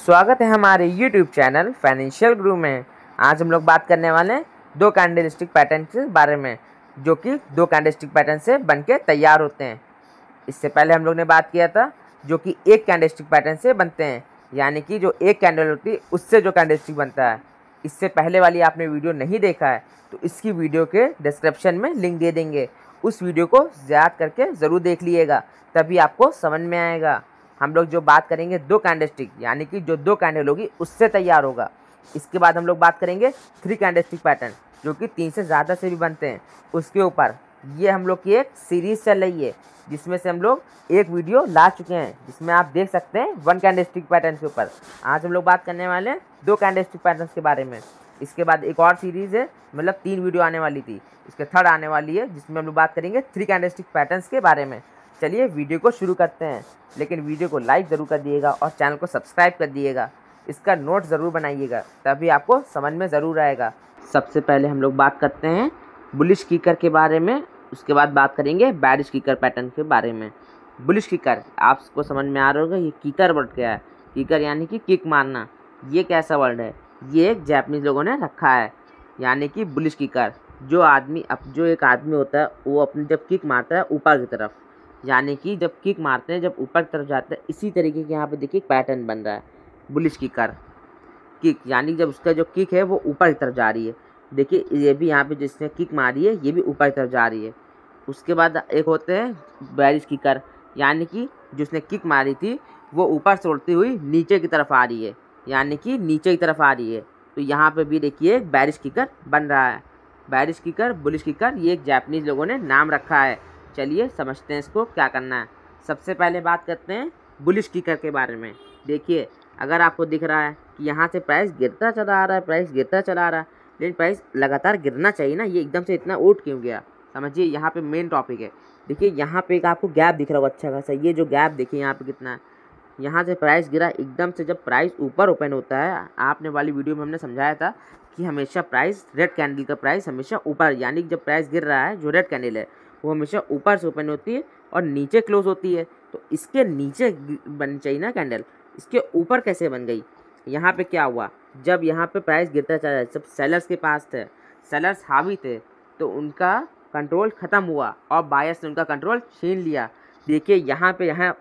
स्वागत है हमारे YouTube चैनल फाइनेंशियल गुरु में। आज हम लोग बात करने वाले हैं दो कैंडलस्टिक पैटर्न के बारे में, जो कि दो कैंडलस्टिक पैटर्न से बनके तैयार होते हैं। इससे पहले हम लोग ने बात किया था जो कि एक कैंडलस्टिक पैटर्न से बनते हैं, यानी कि जो एक कैंडल होती है उससे जो कैंडलस्टिक बनता है। इससे पहले वाली आपने वीडियो नहीं देखा है तो इसकी वीडियो के डिस्क्रिप्शन में लिंक दे देंगे, उस वीडियो को याद करके ज़रूर देख लीजिएगा, तभी आपको समझ में आएगा। हम लोग जो बात करेंगे दो कैंडलस्टिक, यानी कि जो दो कैंडल होगी उससे तैयार होगा। इसके बाद हम लोग बात करेंगे थ्री कैंडलस्टिक पैटर्न, जो कि तीन से ज़्यादा से भी बनते हैं। उसके ऊपर ये हम लोग की एक सीरीज़ चल रही है, जिसमें से हम लोग एक वीडियो ला चुके हैं, जिसमें आप देख सकते हैं वन कैंडलस्टिक पैटर्न के ऊपर। आज हम लोग बात करने वाले हैं दो कैंडलस्टिक पैटर्न के बारे में। इसके बाद एक और सीरीज़ है, मतलब 3 वीडियो आने वाली थी, इसके थर्ड आने वाली है, जिसमें हम लोग बात करेंगे थ्री कैंडलस्टिक पैटर्न्स के बारे में। चलिए वीडियो को शुरू करते हैं, लेकिन वीडियो को लाइक ज़रूर कर दिएगा और चैनल को सब्सक्राइब कर दिएगा। इसका नोट ज़रूर बनाइएगा, तभी आपको समझ में ज़रूर आएगा। सबसे पहले हम लोग बात करते हैं बुलिश किकर के बारे में, उसके बाद बात करेंगे बैरिश किकर पैटर्न के बारे में। बुलिश किकर आपको समझ में आ रहा होगा, ये किकर वर्ड क्या है। किकर यानी कि किक मारना, ये कैसा वर्ड है, ये एक जापानीज़ लोगों ने रखा है। यानी कि बुलिश किकर जो एक आदमी होता है वो अपनी जब किक मारता है ऊपर की तरफ, यानी कि जब किक मारते हैं जब ऊपर की तरफ जाते हैं, इसी तरीके के यहाँ पे देखिए पैटर्न बन रहा है बुलिश किकर। किक यानी जब उसका जो किक है वो ऊपर की तरफ जा रही है। देखिए ये भी यहाँ पे जिसने किक मारी है ये भी ऊपर की तरफ जा रही है। उसके बाद एक होते हैं बैरिश किकर, यानी कि जिसने किक मारी थी वो ऊपर से उड़ती हुई नीचे की तरफ आ रही है, यानी कि नीचे की तरफ आ रही है। तो यहाँ पे भी देखिए बैरिश किकर बन रहा है। बैरिश किकर, बुलिश किकर, ये एक जापानीज़ लोगों ने नाम रखा है। चलिए समझते हैं इसको क्या करना है। सबसे पहले बात करते हैं बुलिश किकर के बारे में। देखिए अगर आपको दिख रहा है कि यहाँ से प्राइस गिरता चला आ रहा है, प्राइस गिरता चला आ रहा है, लेकिन प्राइस लगातार गिरना चाहिए ना, ये एकदम से इतना उठ क्यों गया, समझिए यहाँ पे मेन टॉपिक है। देखिए यहाँ पे एक आपको गैप दिख रहा होगा अच्छा खासा, ये जो गैप देखिए यहाँ पे कितना है, यहाँ से प्राइस गिरा एकदम से। जब प्राइस ऊपर ओपन होता है, आपने वाली वीडियो में हमने समझाया था कि हमेशा प्राइस रेड कैंडल का प्राइस हमेशा ऊपर, यानी कि जब प्राइस गिर रहा है जो रेड कैंडल है वो हमेशा ऊपर से ओपन होती है और नीचे क्लोज होती है। तो इसके नीचे बननी चाहिए ना कैंडल, इसके ऊपर कैसे बन गई। यहाँ पे क्या हुआ, जब यहाँ पे प्राइस गिरता चला, जब सेलर्स के पास थे, सेलर्स हावी थे, तो उनका कंट्रोल ख़त्म हुआ और बायर्स ने उनका कंट्रोल छीन लिया। देखिए यहाँ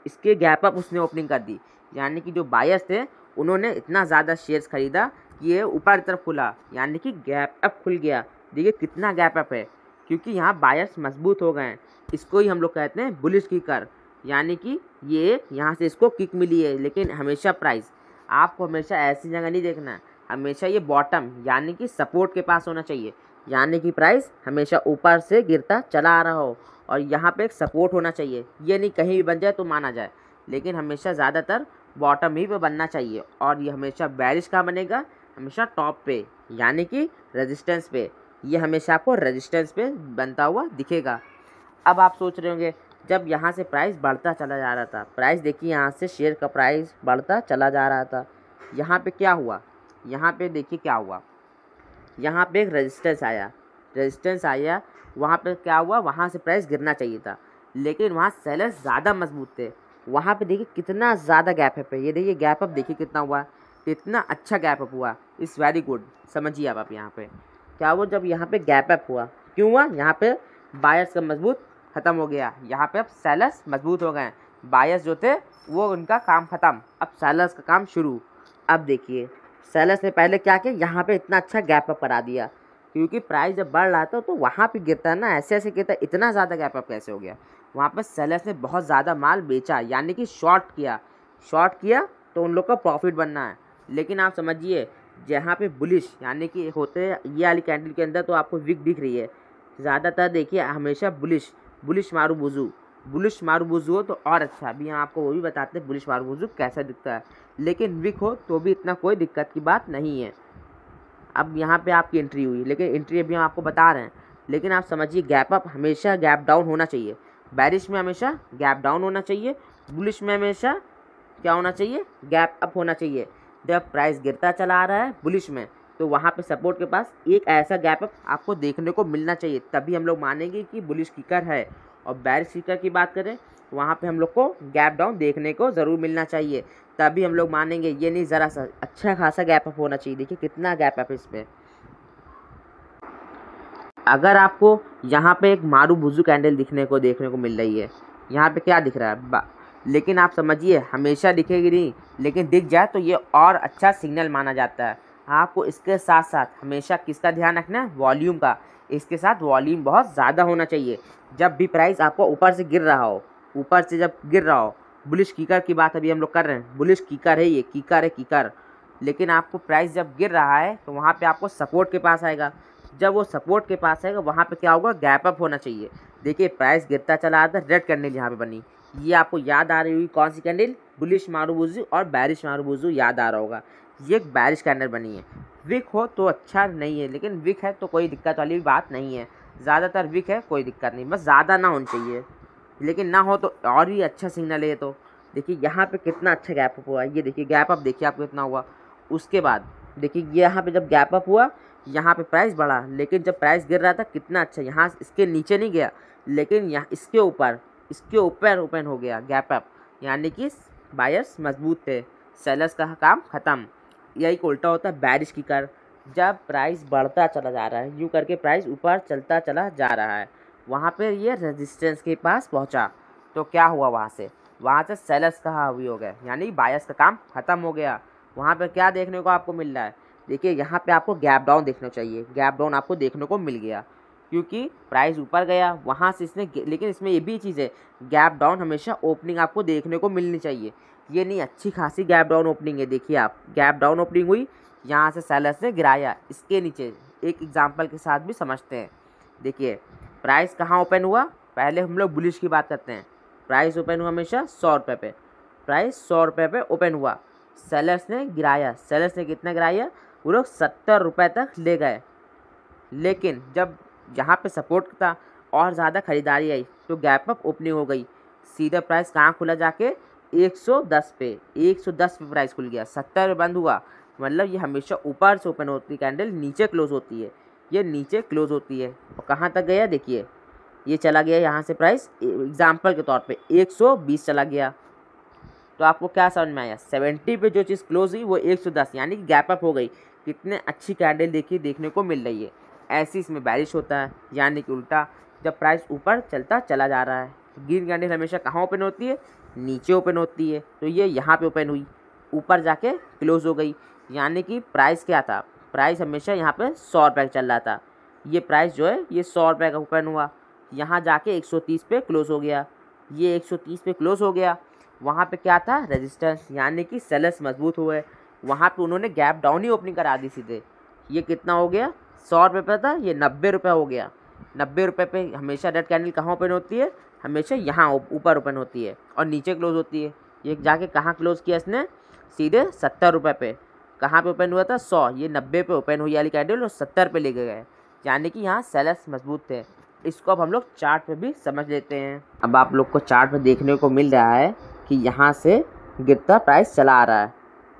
इसके गैप अप उसने ओपनिंग कर दी, यानी कि जो बायर्स थे उन्होंने इतना ज़्यादा शेयर्स खरीदा कि ये ऊपर की तरफ खुला, यानी कि गैप अप खुल गया। देखिए कितना गैप अप है, क्योंकि यहाँ बायर्स मजबूत हो गए हैं। इसको ही हम लोग कहते हैं बुलिश किकर, यानी कि ये यहाँ से इसको किक मिली है। लेकिन हमेशा प्राइस आपको हमेशा ऐसी जगह नहीं देखना है, हमेशा ये बॉटम यानी कि सपोर्ट के पास होना चाहिए, यानी कि प्राइस हमेशा ऊपर से गिरता चला आ रहा हो और यहाँ पे एक सपोर्ट होना चाहिए। ये नहीं कहीं भी बन जाए तो माना जाए, लेकिन हमेशा ज़्यादातर बॉटम ही पे बनना चाहिए। और ये हमेशा बैरिश कहाँ बनेगा, हमेशा टॉप पे, यानी कि रेजिस्टेंस पे। ये हमेशा आपको रेजिस्टेंस पे बनता हुआ दिखेगा। अब आप सोच रहे होंगे जब यहाँ से प्राइस बढ़ता चला जा रहा था, प्राइस देखिए यहाँ से शेयर का प्राइस बढ़ता चला जा रहा था, यहाँ पे क्या हुआ, यहाँ पे देखिए क्या हुआ, यहाँ पे एक रेजिस्टेंस आया, वहाँ पे क्या हुआ, वहाँ से प्राइस गिरना चाहिए था, लेकिन वहाँ सेलर्स ज़्यादा मजबूत थे। वहाँ पे देखिए कितना ज़्यादा गैप अप है, ये देखिए गैप अप देखिए कितना हुआ, कितना अच्छा गैप अप हुआ, इज़ वेरी गुड। समझिए आप यहाँ पे क्या हुआ, जब यहाँ पे गैप अप हुआ, क्यों हुआ, यहाँ पे बायर्स का मजबूत ख़त्म हो गया, यहाँ पे अब सेलर्स मजबूत हो गए। बायर्स जो थे वो उनका काम ख़त्म, अब सेलर्स का काम शुरू। अब देखिए सेलर्स ने पहले क्या किया, यहाँ पे इतना अच्छा गैप अप करा दिया, क्योंकि प्राइस जब बढ़ रहा था तो वहाँ पे गिरता है ना, ऐसे ऐसे गिरता है, इतना ज़्यादा गैप अप कैसे हो गया। वहाँ पर सेलर्स ने बहुत ज़्यादा माल बेचा, यानी कि शॉर्ट किया तो उन लोग का प्रॉफिट बनना है। लेकिन आप समझिए जहाँ पे बुलिश यानी कि होते हैं, ये वाली कैंडल के अंदर तो आपको विक दिख रही है, ज़्यादातर देखिए हमेशा बुलिश मारूबुजू हो तो और अच्छा। अभी हम आपको वो भी बताते हैं बुलिश मारूबुजू कैसा दिखता है, लेकिन विक हो तो भी इतना कोई दिक्कत की बात नहीं है। अब यहाँ पे आपकी एंट्री हुई, लेकिन एंट्री अभी हम आपको बता रहे हैं, लेकिन आप समझिए गैप अप हमेशा गैप डाउन होना चाहिए। बैरिश में हमेशा गैप डाउन होना चाहिए, बुलिश में हमेशा क्या होना चाहिए, गैप अप होना चाहिए। जब प्राइस गिरता चला आ रहा है बुलिश में, तो वहाँ पे सपोर्ट के पास एक ऐसा गैप अप आपको देखने को मिलना चाहिए, तभी हम लोग मानेंगे कि बुलिश किकर है। और बैरिश किकर की बात करें वहाँ पे हम लोग को गैप डाउन देखने को ज़रूर मिलना चाहिए, तभी हम लोग मानेंगे। ये नहीं, ज़रा सा अच्छा खासा गैप अप होना चाहिए। देखिए कितना गैप अप है इस पर। अगर आपको यहाँ पे एक मारूबुजू कैंडल देखने को मिल रही है, यहाँ पे क्या दिख रहा है, लेकिन आप समझिए हमेशा दिखेगी नहीं, लेकिन दिख जाए तो ये और अच्छा सिग्नल माना जाता है। आपको इसके साथ साथ हमेशा किसका ध्यान रखना है, वॉल्यूम का। इसके साथ वॉल्यूम बहुत ज़्यादा होना चाहिए। जब भी प्राइस आपको ऊपर से गिर रहा हो, ऊपर से जब गिर रहा हो, बुलिश कीकर की बात अभी हम लोग कर रहे हैं, बुलिश कीकर है, ये कीकर है, कीकर। लेकिन आपको प्राइस जब गिर रहा है तो वहाँ पे आपको सपोर्ट के पास आएगा। जब वो सपोर्ट के पास आएगा वहाँ पे क्या होगा, गैप अप होना चाहिए। देखिए प्राइस गिरता चला आता, रेड कैंडल यहाँ पे बनी, ये आपको याद आ रही हुई कौन सी कैंडल, बुलिश मारूबुजू और बैरिश मारूबुजू याद आ रहा होगा। ये एक बैरिश कैंडल बनी है। विक हो तो अच्छा नहीं है, लेकिन विक है तो कोई दिक्कत वाली बात नहीं है। ज़्यादातर विक है कोई दिक्कत नहीं, बस ज़्यादा ना होनी चाहिए, लेकिन ना हो तो और भी अच्छा सिग्नल है। तो देखिए यहाँ पे कितना अच्छा गैप अप हुआ है। ये देखिए गैप अप देखिए आपको कितना हुआ। उसके बाद देखिए यहाँ पे जब गैप अप हुआ, यहाँ पे प्राइस बढ़ा, लेकिन जब प्राइस गिर रहा था कितना अच्छा, यहाँ इसके नीचे नहीं गया, लेकिन यहाँ इसके ऊपर ओपन हो गया गैप अप, यानी कि बायर्स मजबूत थे, सेलर्स का काम ख़त्म। यही उल्टा होता है बैरिश की कर। जब प्राइस बढ़ता चला जा रहा है, यूँ करके प्राइस ऊपर चलता चला जा रहा है, वहाँ पे ये रेजिस्टेंस के पास पहुँचा तो क्या हुआ, वहाँ से सेलर्स का हावी हो गया, यानी बायर्स का काम ख़त्म हो गया। वहाँ पे क्या देखने को आपको मिल रहा है, देखिए यहाँ पे आपको गैप डाउन देखना चाहिए। गैप डाउन आपको देखने को मिल गया क्योंकि प्राइस ऊपर गया वहाँ से इसने, लेकिन इसमें ये भी चीज़ है, गैप डाउन हमेशा ओपनिंग आपको देखने को मिलनी चाहिए। ये नहीं अच्छी खासी गैप डाउन ओपनिंग है। देखिए आप, गैप डाउन ओपनिंग हुई, यहाँ से सेलर्स ने गिराया इसके नीचे। एक एग्जाम्पल के साथ भी समझते हैं। देखिए प्राइस कहाँ ओपन हुआ, पहले हम लोग बुलिश की बात करते हैं। प्राइस ओपन हुआ हमेशा 100 रुपये पे, प्राइस 100 रुपये पे ओपन हुआ, सेलर्स ने गिराया, सेलर्स ने कितना गिराया, वो लोग 70 रुपये तक ले गए। लेकिन जब यहाँ पे सपोर्ट था और ज़्यादा ख़रीदारी आई तो गैप अप ओपनिंग हो गई, सीधा प्राइस कहाँ खुला जाके 110 पे, 110 पे प्राइस खुल गया, 70 बंद हुआ। मतलब ये हमेशा ऊपर से ओपन होती है कैंडल, नीचे क्लोज होती है, ये नीचे क्लोज होती है। और कहाँ तक गया देखिए, ये चला गया यहाँ से प्राइस एग्जाम्पल के तौर पे 120 चला गया। तो आपको क्या समझ में आया, 70 पे जो चीज़ क्लोज हुई वो 110, यानी कि गैप अप हो गई। कितने अच्छी कैंडल देखने को मिल रही है। ऐसी इसमें बैरिश होता है, यानी कि उल्टा, जब प्राइस ऊपर चलता चला जा रहा है। ग्रीन कैंडल हमेशा कहाँ ओपन होती है, नीचे ओपन होती है। तो ये यहाँ पे ओपन हुई, ऊपर जाके क्लोज हो गई, यानी कि प्राइस क्या था, प्राइस हमेशा यहाँ पे 100 रुपये चल रहा था। ये प्राइस जो है ये 100 रुपये का ओपन हुआ, यहाँ जाके 130 पे क्लोज हो गया। ये 130 पे क्लोज हो गया, वहाँ पे क्या था, रेजिस्टेंस, यानी कि सेलर्स मजबूत हुए। वहाँ पे उन्होंने गैप डाउन ही ओपनिंग करा दी सीधे। ये कितना हो गया, 100 रुपये पे था, ये 90 रुपये हो गया। 90 रुपये पे हमेशा रेड कैंडल कहाँ ओपन होती है, हमेशा यहाँ ऊपर ओपन होती है और नीचे क्लोज होती है। ये जाके कहाँ क्लोज किया इसने, सीधे 70 रुपये पे। कहाँ पे ओपन हुआ था, 100, ये 90 पे ओपन हुई वाली कैंडल और 70 पे ले गए, यानी कि यहाँ सेलर्स मजबूत थे। इसको अब हम लोग चार्ट पे भी समझ लेते हैं। अब आप लोग को चार्ट पे देखने को मिल रहा है कि यहाँ से गिरता प्राइस चला आ रहा है,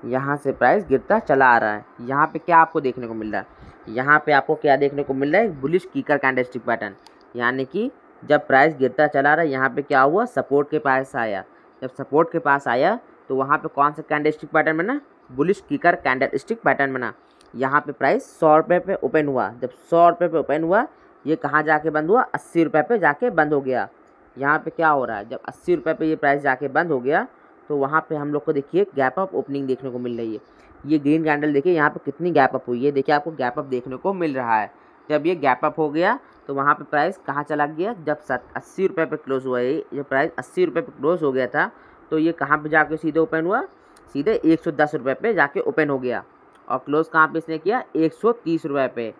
यहाँ से प्राइस गिरता चला आ रहा है। यहाँ पे क्या आपको देखने को मिल रहा है, यहाँ पे आपको क्या देखने को मिल रहा है, बुलिश कीकर कैंडलस्टिक पैटर्न, यानी कि जब प्राइस गिरता चला रहा है यहाँ पे क्या हुआ, सपोर्ट के पास आया। जब सपोर्ट के पास आया तो वहाँ पे कौन सा कैंडलस्टिक पैटर्न बना, बुलिश कीकर कैंडलस्टिक पैटर्न बना। यहाँ पे प्राइस 100 रुपये पे ओपन हुआ। जब 100 रुपये पे ओपन हुआ, ये कहाँ जाके बंद हुआ, 80 रुपये पे जाके बंद हो गया। यहाँ पे क्या हो रहा है, जब 80 रुपये पे ये प्राइस जाके बंद हो गया तो वहाँ पे हम लोग को देखिए गैप अप ओपनिंग देखने को मिल रही है। ये ग्रीन कैंडल देखिए यहाँ पे कितनी गैप अप हुई है, देखिए आपको गैप अप देखने को मिल रहा है। जब ये गैप अप हो गया तो वहाँ पे प्राइस कहाँ चला गया, जब 80 रुपये पे क्लोज हुआ है, ये प्राइस 80 रुपये पे क्लोज हो गया था तो ये कहाँ पे जाके सीधे ओपन हुआ, सीधे 110 रुपये पे जाके ओपन हो गया। और क्लोज कहाँ पे इसने किया, 130 रुपये पे,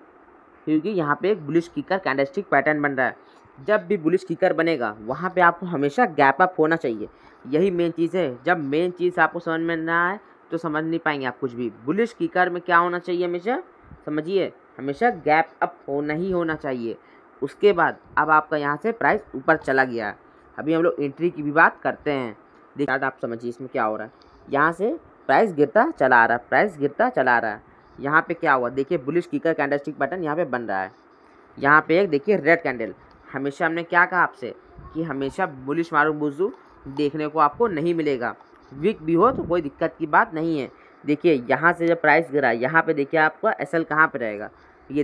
क्योंकि यहाँ पे एक बुलिश कीकर कैंडलस्टिक पैटर्न बन रहा है। जब भी बुलिश कीकर बनेगा वहाँ पे आपको हमेशा गैप अप होना चाहिए, यही मेन चीज़ है। जब मेन चीज़ आपको समझ में ना आए तो समझ नहीं पाएंगे आप कुछ भी। बुलिश कीकर में क्या होना चाहिए, हमेशा समझिए, हमेशा गैप अप होना ही होना चाहिए। उसके बाद अब आपका यहाँ से प्राइस ऊपर चला गया, अभी हम लोग एंट्री की भी बात करते हैं। देखिए आप समझिए इसमें क्या हो रहा है, यहाँ से प्राइस गिरता चला आ रहा है, प्राइस गिरता चला आ रहा है। यहाँ पे क्या हुआ, देखिए बुलिश कीकर कैंडलस्टिक पैटर्न यहाँ पे बन रहा है। यहाँ पे एक देखिए रेड कैंडल, हमेशा हमने क्या कहा आपसे, कि हमेशा बुलिश मारूबुजू देखने को आपको नहीं मिलेगा। वीक भी हो तो कोई दिक्कत की बात नहीं है। देखिए यहाँ से जब प्राइस गिरा, यहाँ पे देखिए आपका एसएल कहाँ पे रहेगा, ये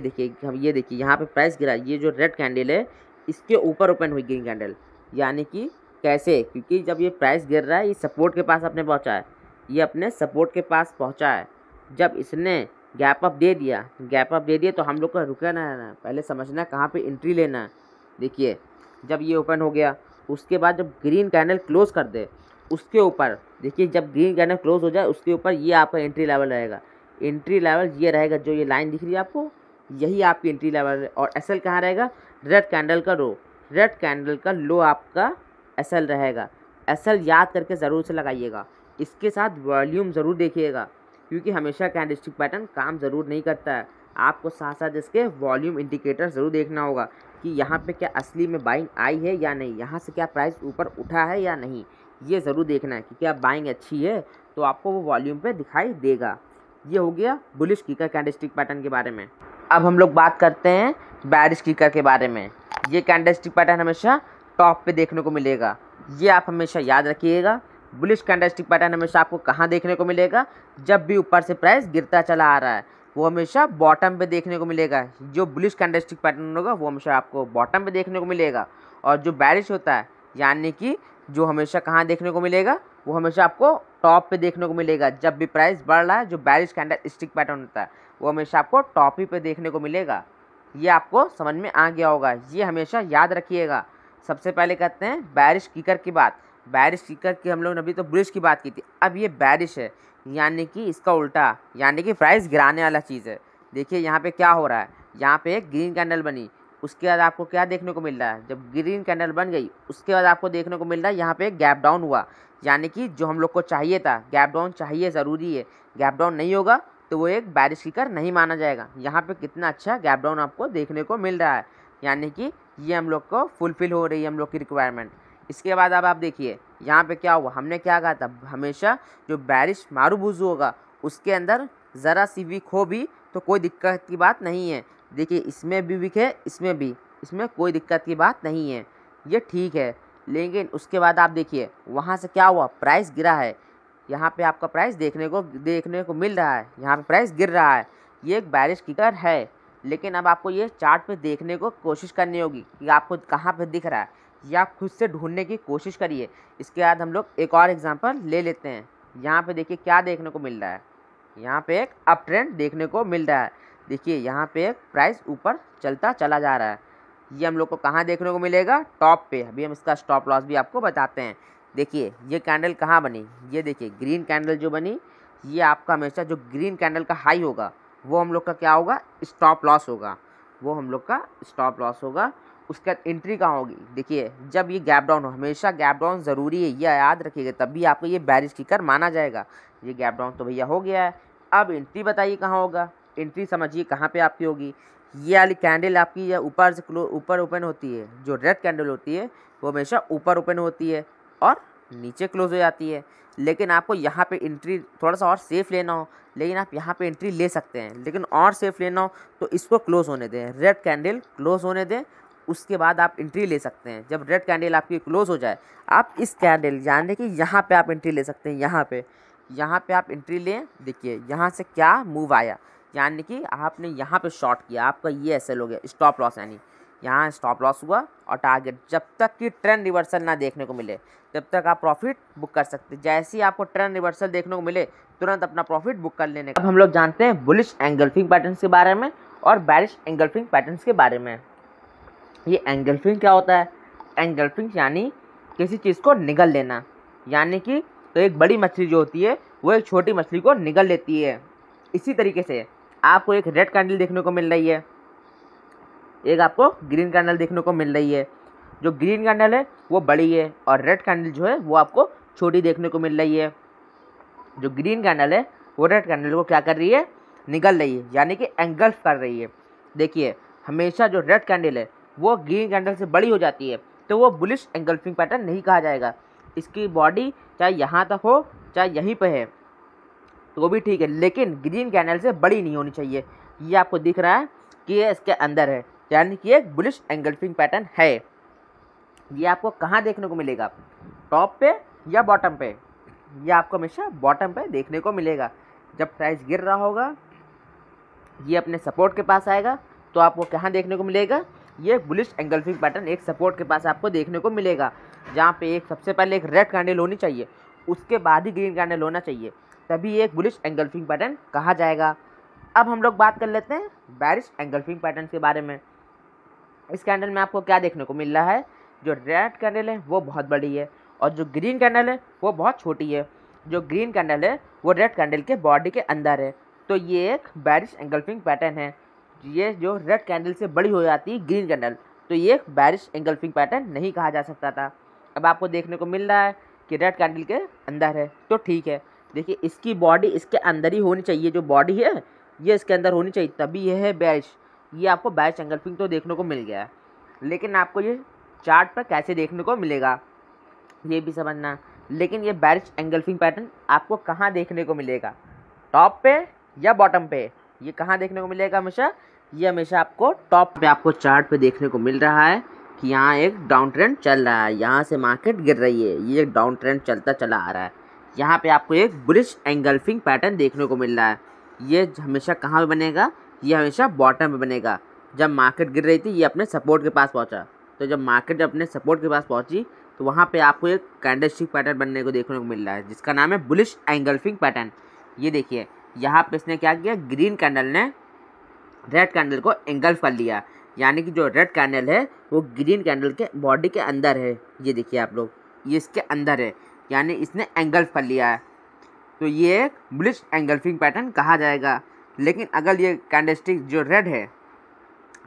देखिए यहाँ पे प्राइस गिरा, ये जो रेड कैंडल है इसके ऊपर ओपन हुई ग्रीन कैंडल, यानी कि कैसे, क्योंकि जब ये प्राइस गिर रहा है ये सपोर्ट के पास अपने पहुँचा है, ये अपने सपोर्ट के पास पहुँचा है। जब इसने गैप अप दे दिया तो हम लोग को रुकना है, पहले समझना है कहाँ पे एंट्री लेना है। देखिए जब ये ओपन हो गया, उसके बाद जब ग्रीन कैंडल क्लोज कर दे उसके ऊपर, देखिए जब ग्रीन कैंडल क्लोज हो जाए उसके ऊपर ये आपका एंट्री लेवल रहेगा। एंट्री लेवल ये रहेगा, जो ये लाइन दिख रही है आपको, यही आपकी एंट्री लेवल है। और एसएल कहाँ रहेगा, रेड कैंडल का लो, रेड कैंडल का लो आपका एसएल रहेगा। एसएल याद करके ज़रूर से लगाइएगा, इसके साथ वॉल्यूम ज़रूर देखिएगा, क्योंकि हमेशा कैंडलस्टिक पैटर्न काम ज़रूर नहीं करता है। आपको साथ साथ इसके वॉल्यूम इंडिकेटर ज़रूर देखना होगा कि यहाँ पे क्या असली में बाइंग आई है या नहीं, यहाँ से क्या प्राइस ऊपर उठा है या नहीं, ये ज़रूर देखना है कि क्या बाइंग अच्छी है तो आपको वो वॉल्यूम पे दिखाई देगा। ये हो गया बुलिश किकर कैंडलस्टिक पैटर्न के बारे में। अब हम लोग बात करते हैं बेरिश किकर के बारे में। ये कैंडलस्टिक पैटर्न हमेशा टॉप पे देखने को मिलेगा, ये आप हमेशा याद रखिएगा। बुलिश कैंडलस्टिक पैटर्न हमेशा आपको कहाँ देखने को मिलेगा, जब भी ऊपर से प्राइस गिरता चला आ रहा है वो हमेशा बॉटम पे देखने को मिलेगा। जो बुलिश कैंडलस्टिक पैटर्न होगा वो हमेशा आपको बॉटम पे देखने को मिलेगा, और जो बेरिश होता है यानी कि जो हमेशा कहाँ देखने को मिलेगा, वो हमेशा आपको टॉप पे देखने को मिलेगा। जब भी प्राइस बढ़ रहा है, जो बेरिश कैंडलस्टिक पैटर्न होता है वो हमेशा आपको टॉप ही पे देखने को मिलेगा। ये आपको समझ में आ गया होगा, ये हमेशा याद रखिएगा। सबसे पहले करते हैं बेरिश किकर की बात। बेरिश किकर की हम लोग ने अभी तो बुलिश की बात की थी, अब ये बेरिश है, यानी कि इसका उल्टा, यानी कि प्राइस गिराने वाला चीज़ है। देखिए यहाँ पे क्या हो रहा है, यहाँ पे एक ग्रीन कैंडल बनी, उसके बाद आपको क्या देखने को मिल रहा है, जब ग्रीन कैंडल बन गई उसके बाद आपको देखने को मिल रहा है यहाँ पे एक गैप डाउन हुआ, यानी कि जो हम लोग को चाहिए था, गैप डाउन चाहिए, ज़रूरी है। गैप डाउन नहीं होगा तो वो एक बेरिश किकर नहीं माना जाएगा। यहाँ पे कितना अच्छा गैप डाउन आपको देखने को मिल रहा है, यानी कि ये हम लोग को फुलफ़िल हो रही है हम लोग की रिक्वायरमेंट। इसके बाद अब आप देखिए यहाँ पे क्या हुआ, हमने क्या कहा था, हमेशा जो बेरिश मारूबुजू होगा उसके अंदर ज़रा सी वीक हो भी तो कोई दिक्कत की बात नहीं है। देखिए इसमें भी वीक है, इसमें भी, इसमें कोई दिक्कत की बात नहीं है, ये ठीक है। लेकिन उसके बाद आप देखिए वहाँ से क्या हुआ, प्राइस गिरा है, यहाँ पे आपका प्राइस देखने को मिल रहा है, यहाँ पे प्राइस गिर रहा है, ये एक बेरिश किकर है। लेकिन अब आपको ये चार्ट पे देखने को कोशिश करनी होगी कि आपको कहाँ पे दिख रहा है, या आप खुद से ढूंढने की कोशिश करिए। इसके बाद हम लोग एक और एग्जांपल ले लेते हैं। यहाँ पे देखिए क्या देखने को मिल रहा है, यहाँ पे एक अप ट्रेंड देखने को मिल रहा है। देखिए यहाँ पे एक प्राइस ऊपर चलता चला जा रहा है, ये हम लोग को कहाँ देखने को मिलेगा, टॉप पे। अभी हम इसका स्टॉप लॉस भी आपको बताते हैं। देखिए ये कैंडल कहाँ बनी, ये देखिए ग्रीन कैंडल जो बनी, ये आपका हमेशा जो ग्रीन कैंडल का हाई होगा वो हम लोग का क्या होगा, स्टॉप लॉस होगा, वो हम लोग का स्टॉप लॉस होगा। उसके बाद एंट्री कहाँ होगी, देखिए जब ये गैप डाउन हो, हमेशा गैप डाउन ज़रूरी है, ये याद रखिएगा, तब भी आपको ये बेरिश किकर माना जाएगा। ये गैप डाउन तो भैया हो गया है, अब एंट्री बताइए कहाँ होगा। एंट्री समझिए कहाँ पे आपकी होगी, ये वाली कैंडल आपकी या ऊपर से ऊपर ओपन होती है, जो रेड कैंडल होती है वो हमेशा ऊपर ओपन होती है और नीचे क्लोज हो जाती है। लेकिन आपको यहाँ पे एंट्री थोड़ा सा और सेफ लेना हो, लेकिन आप यहाँ पे एंट्री ले सकते हैं, लेकिन और सेफ लेना हो तो इसको क्लोज होने दें, रेड कैंडल क्लोज होने दें, उसके बाद आप एंट्री ले सकते हैं। जब रेड कैंडल आपकी क्लोज हो जाए, आप इस कैंडल यानी कि यहाँ पे आप एंट्री ले सकते हैं, यहाँ पे आप एंट्री लें। देखिए यहाँ से क्या मूव आया, यानी कि आपने यहाँ पे शॉर्ट किया, आपका ये एसएल हो गया, स्टॉप लॉस, यानी यहाँ स्टॉप लॉस हुआ और टारगेट। जब तक कि ट्रेंड रिवर्सल ना देखने को मिले तब तक आप प्रॉफिट बुक कर सकते हैं। जैसे ही आपको ट्रेंड रिवर्सल देखने को मिले तुरंत अपना प्रॉफिट बुक कर लेने का। अब हम लोग जानते हैं बुलिश एंगल्फिंग पैटर्न्स के बारे में और बेरिश एंगल्फिंग पैटर्न्स के बारे में। ये एंगल्फिंग क्या होता है, एंगल्फिंग यानी किसी चीज़ को निगल लेना, यानी कि तो एक बड़ी मछली जो होती है वो एक छोटी मछली को निगल लेती है। इसी तरीके से आपको एक रेड कैंडल देखने को मिल रही है, एक आपको ग्रीन कैंडल देखने को मिल रही है। जो ग्रीन कैंडल है वो बड़ी है और रेड कैंडल जो है वो आपको छोटी देखने को मिल रही है। जो ग्रीन कैंडल है वो रेड कैंडल को क्या कर रही है, निगल रही है, यानी कि एंगल्फ कर रही है। देखिए हमेशा जो रेड कैंडल है वो ग्रीन कैंडल से बड़ी हो जाती है तो वो बुलिश एंगल्फिंग पैटर्न नहीं कहा जाएगा। इसकी बॉडी चाहे यहाँ तक हो चाहे यहीं पे है तो भी ठीक है, लेकिन ग्रीन कैंडल से बड़ी नहीं होनी चाहिए। ये आपको दिख रहा है कि ये इसके अंदर है, यानी कि एक बुलिश एंगल्फिंग पैटर्न है। ये आपको कहाँ देखने को मिलेगा, टॉप पे या बॉटम पे? ये आपको हमेशा बॉटम पे देखने को मिलेगा। जब प्राइस गिर रहा होगा, ये अपने सपोर्ट के पास आएगा, तो आपको कहाँ देखने को मिलेगा, ये बुलिश एंगल्फिंग पैटर्न एक सपोर्ट के पास आपको देखने को मिलेगा, जहाँ पे एक सबसे पहले एक रेड कैंडल होनी चाहिए, उसके बाद ही ग्रीन कैंडल होना चाहिए, तभी एक बुलिश एंगल्फिंग पैटर्न कहा जाएगा। अब हम लोग बात कर लेते हैं बेरिश एंगल्फिंग पैटर्न के बारे में। इस कैंडल में आपको क्या देखने को मिल रहा है, जो रेड कैंडल है वो बहुत बड़ी है और जो ग्रीन कैंडल है वो बहुत छोटी है। जो ग्रीन कैंडल है वो रेड कैंडल के बॉडी के अंदर है, तो ये एक बेरिश एंगल्फिंग पैटर्न है। ये जो रेड कैंडल से बड़ी हो जाती है ग्रीन कैंडल, तो ये एक बेरिश एंगल्फिंग पैटर्न नहीं कहा जा सकता था। अब आपको देखने को मिल रहा है कि रेड कैंडल के अंदर है, तो ठीक है। देखिए इसकी बॉडी इसके अंदर ही होनी चाहिए, जो बॉडी है ये इसके अंदर होनी चाहिए, तभी यह है बेरिश। ये आपको बेरिश एंगल्फिंग तो देखने को मिल गया है, लेकिन आपको ये चार्ट पर कैसे देखने को मिलेगा ये भी समझना। लेकिन ये बेरिश एंगल्फिंग पैटर्न आपको कहाँ देखने को मिलेगा, टॉप पे या बॉटम पे? ये कहाँ देखने को मिलेगा हमेशा, ये हमेशा आपको टॉप पे आपको चार्ट पे देखने को मिल रहा है कि यहाँ एक डाउन ट्रेंड चल रहा है, यहाँ से मार्केट गिर रही है, ये एक डाउन ट्रेंड चलता चला आ रहा है। यहाँ पे आपको एक बुलिश एंगल्फिंग पैटर्न देखने को मिल रहा है। ये हमेशा कहाँ पे बनेगा, ये हमेशा बॉटम पे बनेगा। जब मार्केट गिर रही थी ये अपने सपोर्ट के पास पहुँचा, तो जब मार्केट अपने सपोर्ट के पास पहुँची तो वहाँ पे आपको एक कैंडलस्टिक पैटर्न बनने को देखने को मिल रहा है, जिसका नाम है बुलिश एंगल्फिंग पैटर्न। ये देखिए यहाँ पे इसने क्या किया, ग्रीन कैंडल ने रेड कैंडल को एंगल्फ कर लिया, यानी कि जो रेड कैंडल है वो ग्रीन कैंडल के बॉडी के अंदर है। ये देखिए आप लोग, ये इसके अंदर है, यानी इसने एंगल्फ कर लिया है, तो ये एक बुलिश एंगल्फिंग पैटर्न कहा जाएगा। लेकिन अगर ये कैंडलस्टिक जो रेड है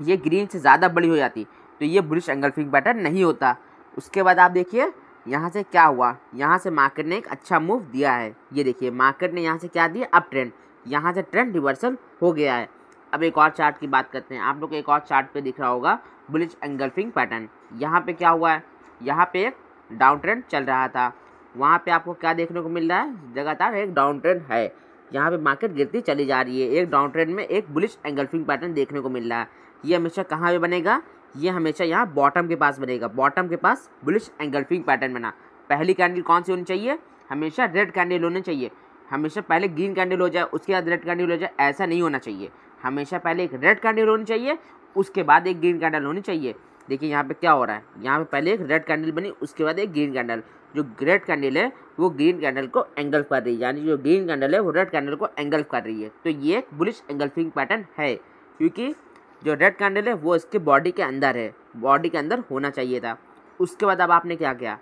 ये ग्रीन से ज़्यादा बड़ी हो जाती तो ये बुलिश एंगल्फिंग पैटर्न नहीं होता। उसके बाद आप देखिए यहाँ से क्या हुआ, यहाँ से मार्केट ने एक अच्छा मूव दिया है। ये देखिए मार्केट ने यहाँ से क्या दिया, अप ट्रेंड, यहाँ से ट्रेंड रिवर्सल हो गया है। अब एक और चार्ट की बात करते हैं। आप लोग को एक और चार्ट पे दिख रहा होगा बुलिश एंगल्फिंग पैटर्न। यहाँ पे क्या हुआ है, यहाँ पे एक डाउन ट्रेंड चल रहा था, वहाँ पे आपको क्या देखने को मिल रहा है, लगातार एक डाउन ट्रेंड है, यहाँ पे मार्केट गिरती चली जा रही है। एक डाउन ट्रेंड में एक बुलिश एंगल्फिंग पैटर्न देखने को मिल रहा है। ये हमेशा कहाँ पे बनेगा, ये हमेशा यहाँ बॉटम के पास बनेगा, बॉटम के पास बुलिश एंगल्फिंग पैटर्न बना। पहली कैंडल कौन सी होनी चाहिए, हमेशा रेड कैंडल होनी चाहिए। हमेशा पहले ग्रीन कैंडल हो जाए उसके बाद रेड कैंडल हो जाए, ऐसा नहीं होना चाहिए। हमेशा पहले एक रेड कैंडल होनी चाहिए उसके बाद एक ग्रीन कैंडल होनी चाहिए। देखिए यहाँ पे क्या हो रहा है, यहाँ पे पहले एक रेड कैंडल बनी उसके बाद एक ग्रीन कैंडल। जो रेड कैंडल है वो ग्रीन कैंडल को एंगल्फ कर रही है, यानी जो ग्रीन कैंडल है वो रेड कैंडल को एंगल्फ कर रही है। तो ये एक बुलिश एंगल्फिंग पैटर्न है, क्योंकि जो रेड कैंडल है वो इसके बॉडी के अंदर है, बॉडी के अंदर होना चाहिए था। उसके बाद अब आपने क्या किया,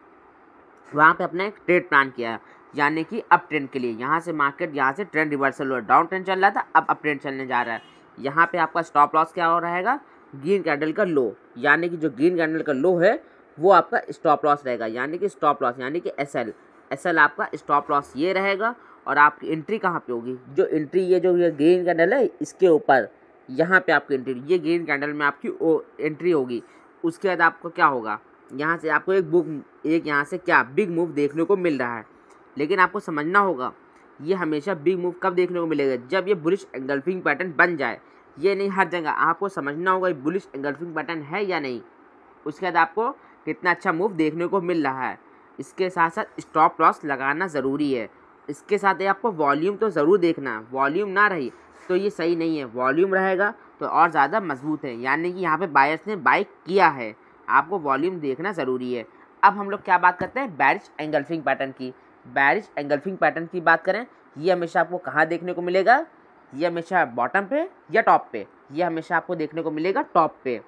वहाँ पे अपने एक ट्रेड प्लान किया, यानी कि अप ट्रेंड के लिए। यहाँ से मार्केट यहाँ से ट्रेंड रिवर्सल हुआ, डाउन ट्रेंड चल रहा था, अब अप ट्रेंड चलने जा रहा है। यहाँ पे आपका स्टॉप लॉस क्या हो रहेगा, ग्रीन कैंडल का लो, यानी कि जो ग्रीन कैंडल का लो है वो आपका स्टॉप लॉस रहेगा, यानी कि स्टॉप लॉस यानी कि एसएल आपका स्टॉप लॉस ये रहेगा। और आपकी एंट्री कहाँ पे होगी, जो एंट्री ये जो ये ग्रीन कैंडल है इसके ऊपर, यहाँ पे आपकी एंट्री, ये ग्रीन कैंडल में आपकी एंट्री होगी। उसके बाद आपको क्या होगा, यहाँ से आपको एक यहाँ से क्या बिग मूव देखने को मिल रहा है। लेकिन आपको समझना होगा ये हमेशा बिग मूव कब देखने को मिलेगा, जब ये बुलिश एंगल्फिंग पैटर्न बन जाए। ये नहीं हर जगह, आपको समझना होगा ये बुलिश एंगल्फिंग पैटर्न है या नहीं। उसके बाद आपको कितना अच्छा मूव देखने को मिल रहा है। इसके साथ साथ स्टॉप लॉस लगाना ज़रूरी है। इसके साथ ही आपको वॉल्यूम तो ज़रूर देखना, वॉल्यूम ना रही तो ये सही नहीं है, वॉल्यूम रहेगा तो और ज़्यादा मजबूत है, यानी कि यहाँ पे बायर्स ने बाई किया है, आपको वॉल्यूम देखना ज़रूरी है। अब हम लोग क्या बात करते हैं, बेरिश एंगल्फिंग पैटर्न की। बेरिश एंगल्फिंग पैटर्न की बात करें, ये हमेशा आपको कहाँ देखने को मिलेगा, ये हमेशा बॉटम पे या टॉप पे, ये हमेशा आपको देखने को मिलेगा टॉप पे।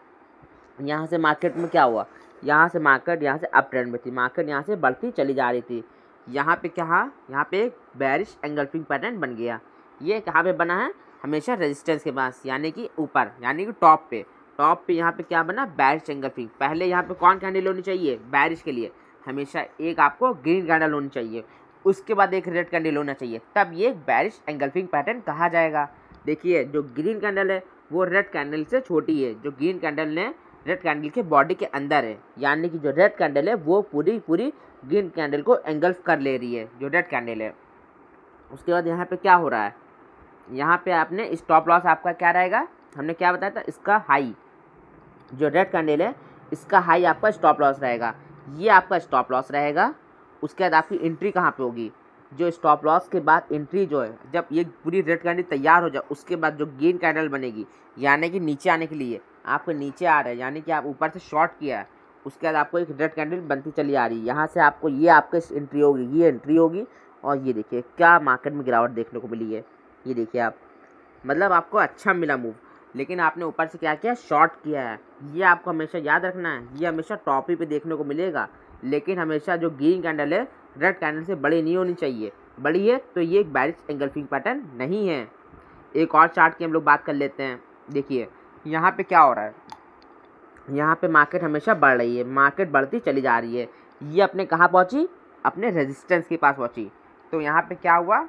यहाँ से मार्केट में क्या हुआ, यहाँ से मार्केट यहाँ से अप ट्रेंड में थी, मार्केट यहाँ से बढ़ती चली जा रही थी। यहाँ पे क्या, यहाँ पे एक बेरिश एंगल्फिंग पैटर्न बन गया। ये कहाँ पे बना है, हमेशा रेजिस्टेंस के पास, यानी कि ऊपर, यानी कि टॉप पे। टॉप पे यहाँ पे क्या बना, बेरिश एंगल्फिंग। पहले यहाँ पे कौन कैंडल होनी चाहिए, बेरिश के लिए हमेशा एक आपको ग्रीन कैंडल होनी चाहिए, उसके बाद एक रेड कैंडल होना चाहिए, तब ये बेरिश एंगल्फिंग पैटर्न कहा जाएगा। देखिए जो ग्रीन कैंडल है वो रेड कैंडल से छोटी है, जो ग्रीन कैंडल ने रेड कैंडल के बॉडी के अंदर है, यानी कि जो रेड कैंडल है वो पूरी ग्रीन कैंडल को एंगल्फ कर ले रही है, जो रेड कैंडल है। उसके बाद यहाँ पे क्या हो रहा है, यहाँ पे आपने स्टॉप लॉस आपका क्या रहेगा, हमने क्या बताया था, इसका हाई, जो रेड कैंडल है इसका हाई आपका स्टॉप लॉस रहेगा, ये आपका स्टॉप लॉस रहेगा। उसके बाद आपकी एंट्री कहाँ पे होगी, जो स्टॉप लॉस के बाद एंट्री जो है, जब ये पूरी रेड कैंडल तैयार हो जाए उसके बाद जो ग्रीन कैंडल बनेगी, यानी कि नीचे आने के लिए आपको नीचे आ रहा है, यानी कि आप ऊपर से शॉर्ट किया है, उसके बाद आपको एक रेड कैंडल बनती चली आ रही है। यहाँ से आपको ये आपकी एंट्री होगी, ये एंट्री होगी। और ये देखिए क्या मार्केट में गिरावट देखने को मिली है, ये देखिए आप, मतलब आपको अच्छा मिला मूव, लेकिन आपने ऊपर से क्या किया, शॉर्ट किया है। ये आपको हमेशा याद रखना है, ये हमेशा टॉप ही पे देखने को मिलेगा, लेकिन हमेशा जो ग्रीन कैंडल है रेड कैंडल से बड़ी नहीं होनी चाहिए। बड़ी है तो ये एक बेरिश एंगल्फिंग पैटर्न नहीं है। एक और चार्ट की हम लोग बात कर लेते हैं। देखिए यहाँ पे क्या हो रहा है, यहाँ पे मार्केट हमेशा बढ़ रही है, मार्केट बढ़ती चली जा रही है। ये अपने कहाँ पहुँची, अपने रेजिस्टेंस के पास पहुँची। तो यहाँ पे क्या हुआ,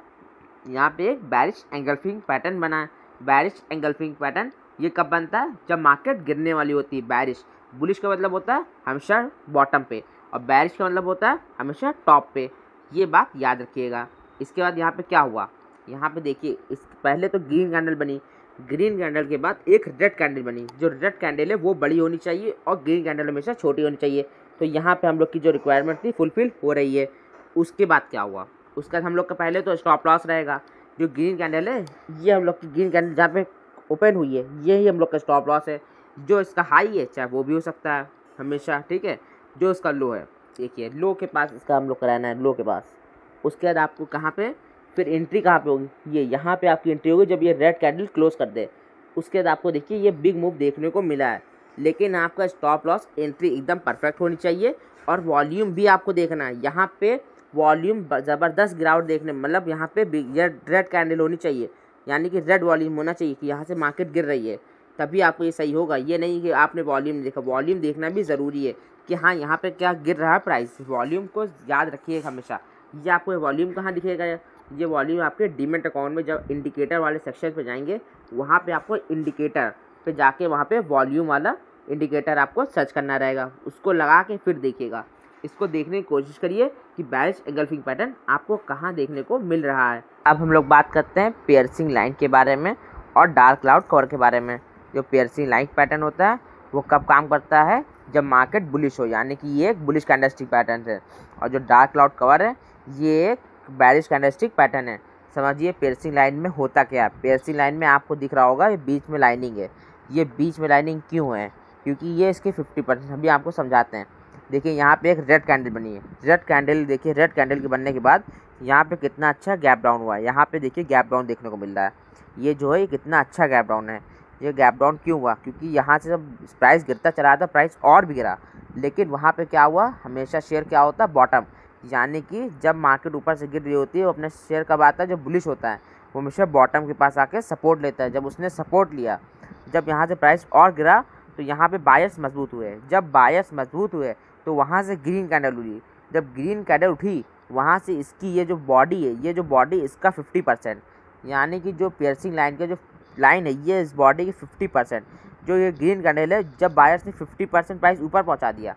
यहाँ पे एक बेरिश एंगल्फिंग पैटर्न बना है। बेरिश एंगल्फिंग पैटर्न ये कब बनता है, जब मार्केट गिरने वाली होती है। बेरिश, बुलिश का मतलब होता है हमेशा बॉटम पे, और बेरिश का मतलब होता है हमेशा टॉप पे। ये बात याद रखिएगा। इसके बाद यहाँ पे क्या हुआ, यहाँ पे देखिए इस पहले तो ग्रीन कैंडल बनी, ग्रीन कैंडल के बाद एक रेड कैंडल बनी। जो रेड कैंडल है वो बड़ी होनी चाहिए और ग्रीन कैंडल हमेशा छोटी होनी चाहिए। तो यहाँ पे हम लोग की जो रिक्वायरमेंट थी फुलफिल हो रही है। उसके बाद क्या हुआ, उसके बाद हम लोग का पहले तो स्टॉप लॉस रहेगा। जो ग्रीन कैंडल है, ये हम लोग की ग्रीन कैंडल जहाँ पे ओपन हुई है, यही हम लोग का स्टॉप लॉस है। जो इसका हाई है चाहे वो भी हो सकता है हमेशा, ठीक है। जो इसका लो है, देखिए लो के पास इसका हम लोग कराना है, लो के पास। उसके बाद आपको कहाँ पे फिर एंट्री कहाँ पे होगी, ये यहाँ पे आपकी एंट्री होगी जब ये रेड कैंडल क्लोज कर दे। उसके बाद आपको देखिए ये बिग मूव देखने को मिला है, लेकिन आपका स्टॉप लॉस एंट्री एकदम परफेक्ट होनी चाहिए। और वॉल्यूम भी आपको देखना है, यहाँ पे वॉल्यूम ज़बरदस्त गिरावट देखने, मतलब यहाँ पे रेड कैंडल होनी चाहिए, यानी कि रेड वॉल्यूम होना चाहिए कि यहाँ से मार्केट गिर रही है, तभी आपको ये सही होगा। ये नहीं कि आपने वॉल्यूम देखा, वॉल्यूम देखना भी ज़रूरी है कि हाँ यहाँ पे क्या गिर रहा है प्राइस। वॉल्यूम को याद रखिए हमेशा। ये आपको वॉल्यूम कहाँ दिखेगा, ये वॉल्यूम आपके डीमेट अकाउंट में जब इंडिकेटर वाले सेक्शन पे जाएंगे, वहाँ पे आपको इंडिकेटर पे जाके वहाँ पे वॉल्यूम वाला इंडिकेटर आपको सर्च करना रहेगा, उसको लगा के फिर देखिएगा। इसको देखने की कोशिश करिए कि बेरिश एंगल्फिंग पैटर्न आपको कहाँ देखने को मिल रहा है। अब हम लोग बात करते हैं पियर्सिंग लाइन के बारे में और डार्क क्लाउड कवर के बारे में। जो पियर्सिंग लाइन पैटर्न होता है वो कब काम करता है, जब मार्केट बुलिश हो, यानी कि ये एक बुलिश कैंडलस्टिक पैटर्न है। और जो डार्क क्लाउड कवर है ये एक बेरिश कैंडलस्टिक पैटर्न है। समझिए पियर्सिंग लाइन में होता क्या है। पियर्सिंग लाइन में आपको दिख रहा होगा ये बीच में लाइनिंग है। ये बीच में लाइनिंग क्यों है, क्योंकि ये इसके 50% अभी आपको समझाते हैं। देखिए यहाँ पे एक रेड कैंडल बनी है, रेड कैंडल देखिए, रेड कैंडल के बनने के बाद यहाँ पे कितना अच्छा गैप डाउन हुआ है। यहाँ पे देखिए गैप डाउन देखने को मिल रहा है, ये जो है कितना अच्छा गैप डाउन है। ये गैप डाउन क्यों हुआ, क्योंकि यहाँ से जब प्राइस गिरता चला था प्राइस और भी गिरा, लेकिन वहाँ पे क्या हुआ, हमेशा शेयर क्या होता है, बॉटम, यानी कि जब मार्केट ऊपर से गिर रही होती है वो अपने शेयर कब आता है, जब बुलिश होता है, वो हमेशा बॉटम के पास आके सपोर्ट लेता है। जब उसने सपोर्ट लिया, जब यहाँ से प्राइस और गिरा तो यहाँ पे बायर्स मजबूत हुए। जब बायर्स मजबूत हुए तो वहाँ से ग्रीन कैंडल उठी। जब ग्रीन कैंडल उठी वहाँ से इसकी ये जो बॉडी है, ये जो बॉडी इसका 50%, यानी कि जो पियर्सिंग लाइन का जो लाइन है ये इस बॉडी की 50%, जो ये ग्रीन कैंडल है, जब बायर्स ने 50% प्राइस ऊपर पहुँचा दिया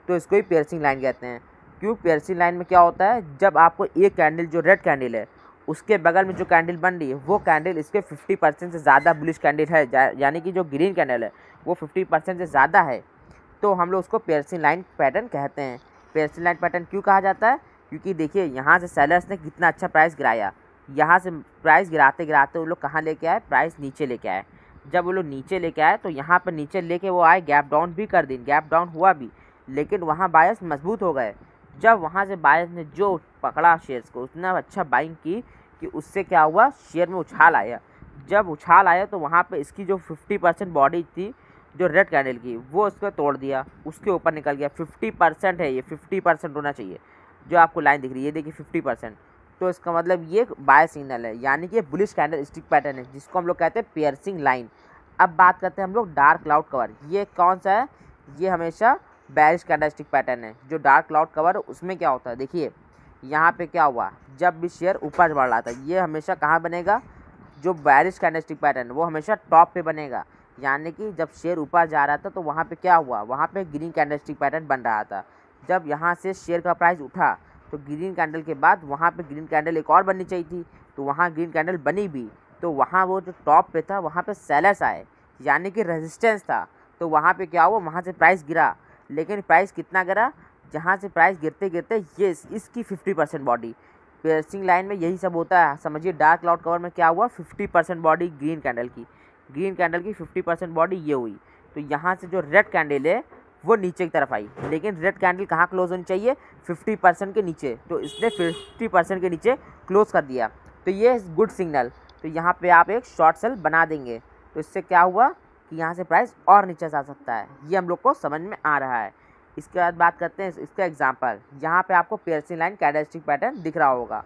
तो इसको ही पियर्सिंग लाइन कहते हैं। क्यों, पियर्सिंग लाइन में क्या होता है, जब आपको एक कैंडल जो रेड कैंडल है उसके बगल में जो कैंडल बन रही है वो कैंडल इसके 50% से ज़्यादा बुलिश कैंडल है, यानी कि जो ग्रीन कैंडल है वो 50% से ज़्यादा है, तो हम लोग उसको पियर्सिंग लाइन पैटर्न कहते हैं। पियर्सिंग लाइन पैटर्न क्यों कहा जाता है, क्योंकि देखिए यहाँ से सेलर्स ने कितना अच्छा प्राइस गिराया, यहाँ से प्राइस गिराते गिराते वो लोग कहाँ लेके आए, प्राइस नीचे लेके आए। जब वो लोग नीचे लेके आए तो यहाँ पर नीचे लेके वो आए, गैप डाउन भी कर दी, गैप डाउन हुआ भी, लेकिन वहाँ बायर्स मजबूत हो गए। जब वहाँ से बायर्स ने जो पकड़ा शेयर्स को, उतना अच्छा बाइंग की कि उससे क्या हुआ, शेयर में उछाल आया। जब उछाल आया तो वहाँ पे इसकी जो 50% बॉडी थी जो रेड कैंडल की, वो उसको तोड़ दिया, उसके ऊपर निकल गया। 50% है ये, 50% होना चाहिए। जो आपको लाइन दिख रही है ये देखिए 50%, तो इसका मतलब ये बाय सिग्नल है, यानी कि बुलिश कैंडल स्टिक पैटर्न है, जिसको हम लोग कहते हैं पियर्सिंग लाइन। अब बात करते हैं हम लोग डार्क क्लाउड कवर। ये कौन सा है, ये हमेशा बेरिश कैंडलस्टिक पैटर्न है। जो डार्क क्लाउड कवर है उसमें क्या होता है, देखिए यहाँ पे क्या हुआ, जब भी शेयर ऊपर बढ़ रहा था, ये हमेशा कहाँ बनेगा, जो बेरिश कैंडलस्टिक पैटर्न वो हमेशा टॉप पे बनेगा, यानी कि जब शेयर ऊपर जा रहा था तो वहाँ पे क्या हुआ, वहाँ पे ग्रीन कैंडलस्टिक पैटर्न बन रहा था। जब यहाँ से शेयर का प्राइस उठा तो ग्रीन कैंडल के बाद वहाँ पे ग्रीन कैंडल एक और बननी चाहिए थी, तो वहाँ ग्रीन कैंडल बनी भी, तो वहाँ वो जो टॉप पे था वहाँ पे सेलर्स आए, यानी कि रेजिस्टेंस था। तो वहाँ पे क्या हुआ, वहाँ से प्राइस गिरा, लेकिन प्राइस कितना गिरा, जहाँ से प्राइस गिरते गिरते ये इसकी 50% बॉडी, पेयर्सिंग लाइन में यही सब होता है। समझिए डार्क क्लाउड कवर में क्या हुआ, 50% बॉडी ग्रीन कैंडल की 50% बॉडी ये हुई। तो यहाँ से जो रेड कैंडल है वो नीचे की तरफ आई, लेकिन रेड कैंडल कहाँ क्लोज होनी चाहिए, 50% के नीचे, तो इसने 50% के नीचे क्लोज कर दिया, तो ये गुड सिग्नल। तो यहाँ पे आप एक शॉर्ट सेल बना देंगे, तो इससे क्या हुआ कि यहाँ से प्राइस और नीचे जा सकता है, ये हम लोग को समझ में आ रहा है। इसके बाद बात करते हैं इसका एग्जांपल। यहाँ पे आपको पेयर्सिंग लाइन कैंडलस्टिक पैटर्न दिख रहा होगा,